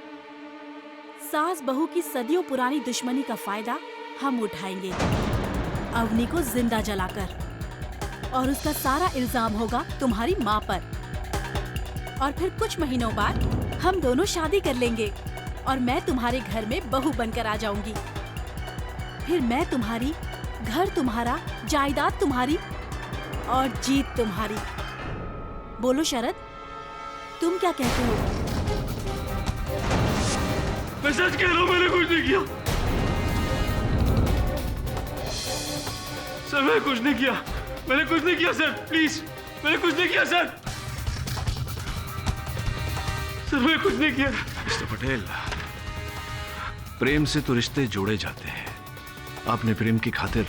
सास बहू की सदियों पुरानी दुश्मनी का फायदा हम उठाएंगे, अवनी को जिंदा जलाकर, और उसका सारा इल्जाम होगा तुम्हारी माँ पर। और फिर कुछ महीनों बाद हम दोनों शादी कर लेंगे और मैं तुम्हारे घर में बहू बनकर आ जाऊंगी। फिर मैं तुम्हारी, घर तुम्हारा, जायदाद तुम्हारी और जीत तुम्हारी। बोलो शरद, तुम क्या कहते हो? मैं सच कह रहा हूँ, मैंने कुछ नहीं किया सर, मैंने कुछ नहीं किया, मैंने कुछ नहीं किया सर, प्लीज, मैंने कुछ नहीं किया सर, मैंने कुछ नहीं किया। मिस्टर पटेल, प्रेम से तो रिश्ते जोड़े जाते हैं, आपने प्रेम की खातिर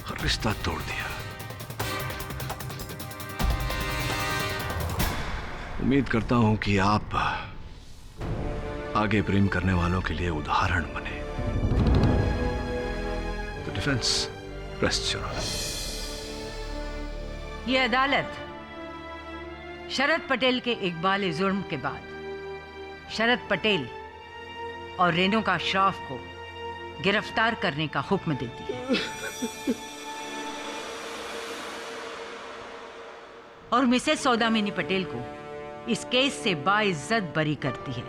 हर रिश्ता तोड़ दिया। उम्मीद करता हूं कि आप आगे प्रेम करने वालों के लिए उदाहरण बने। तो डिफेंस रेस्ट योर ऑनर। ये अदालत शरद पटेल के इकबाल जुर्म के बाद शरद पटेल और रेणुका श्रॉफ को गिरफ्तार करने का हुक्म देती है और मिसेस सौदामिनी पटेल को इस केस से बाइज्जत बरी करती है।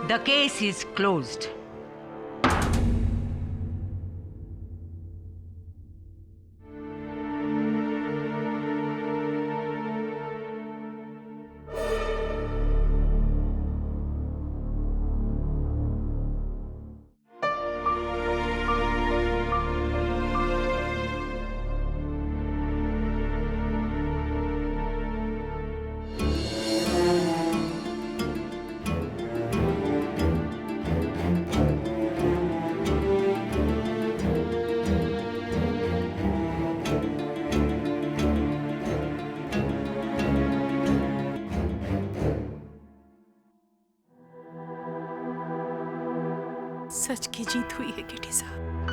The case is closed. KT साहब,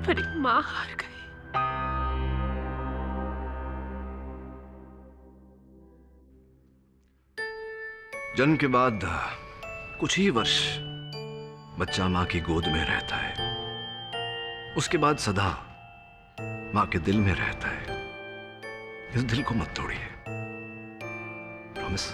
पर एक माँ हार गई। जन्म के बाद कुछ ही वर्ष बच्चा माँ की गोद में रहता है, उसके बाद सदा माँ के दिल में रहता है। इस दिल को मत तोड़िए, प्रॉमिस।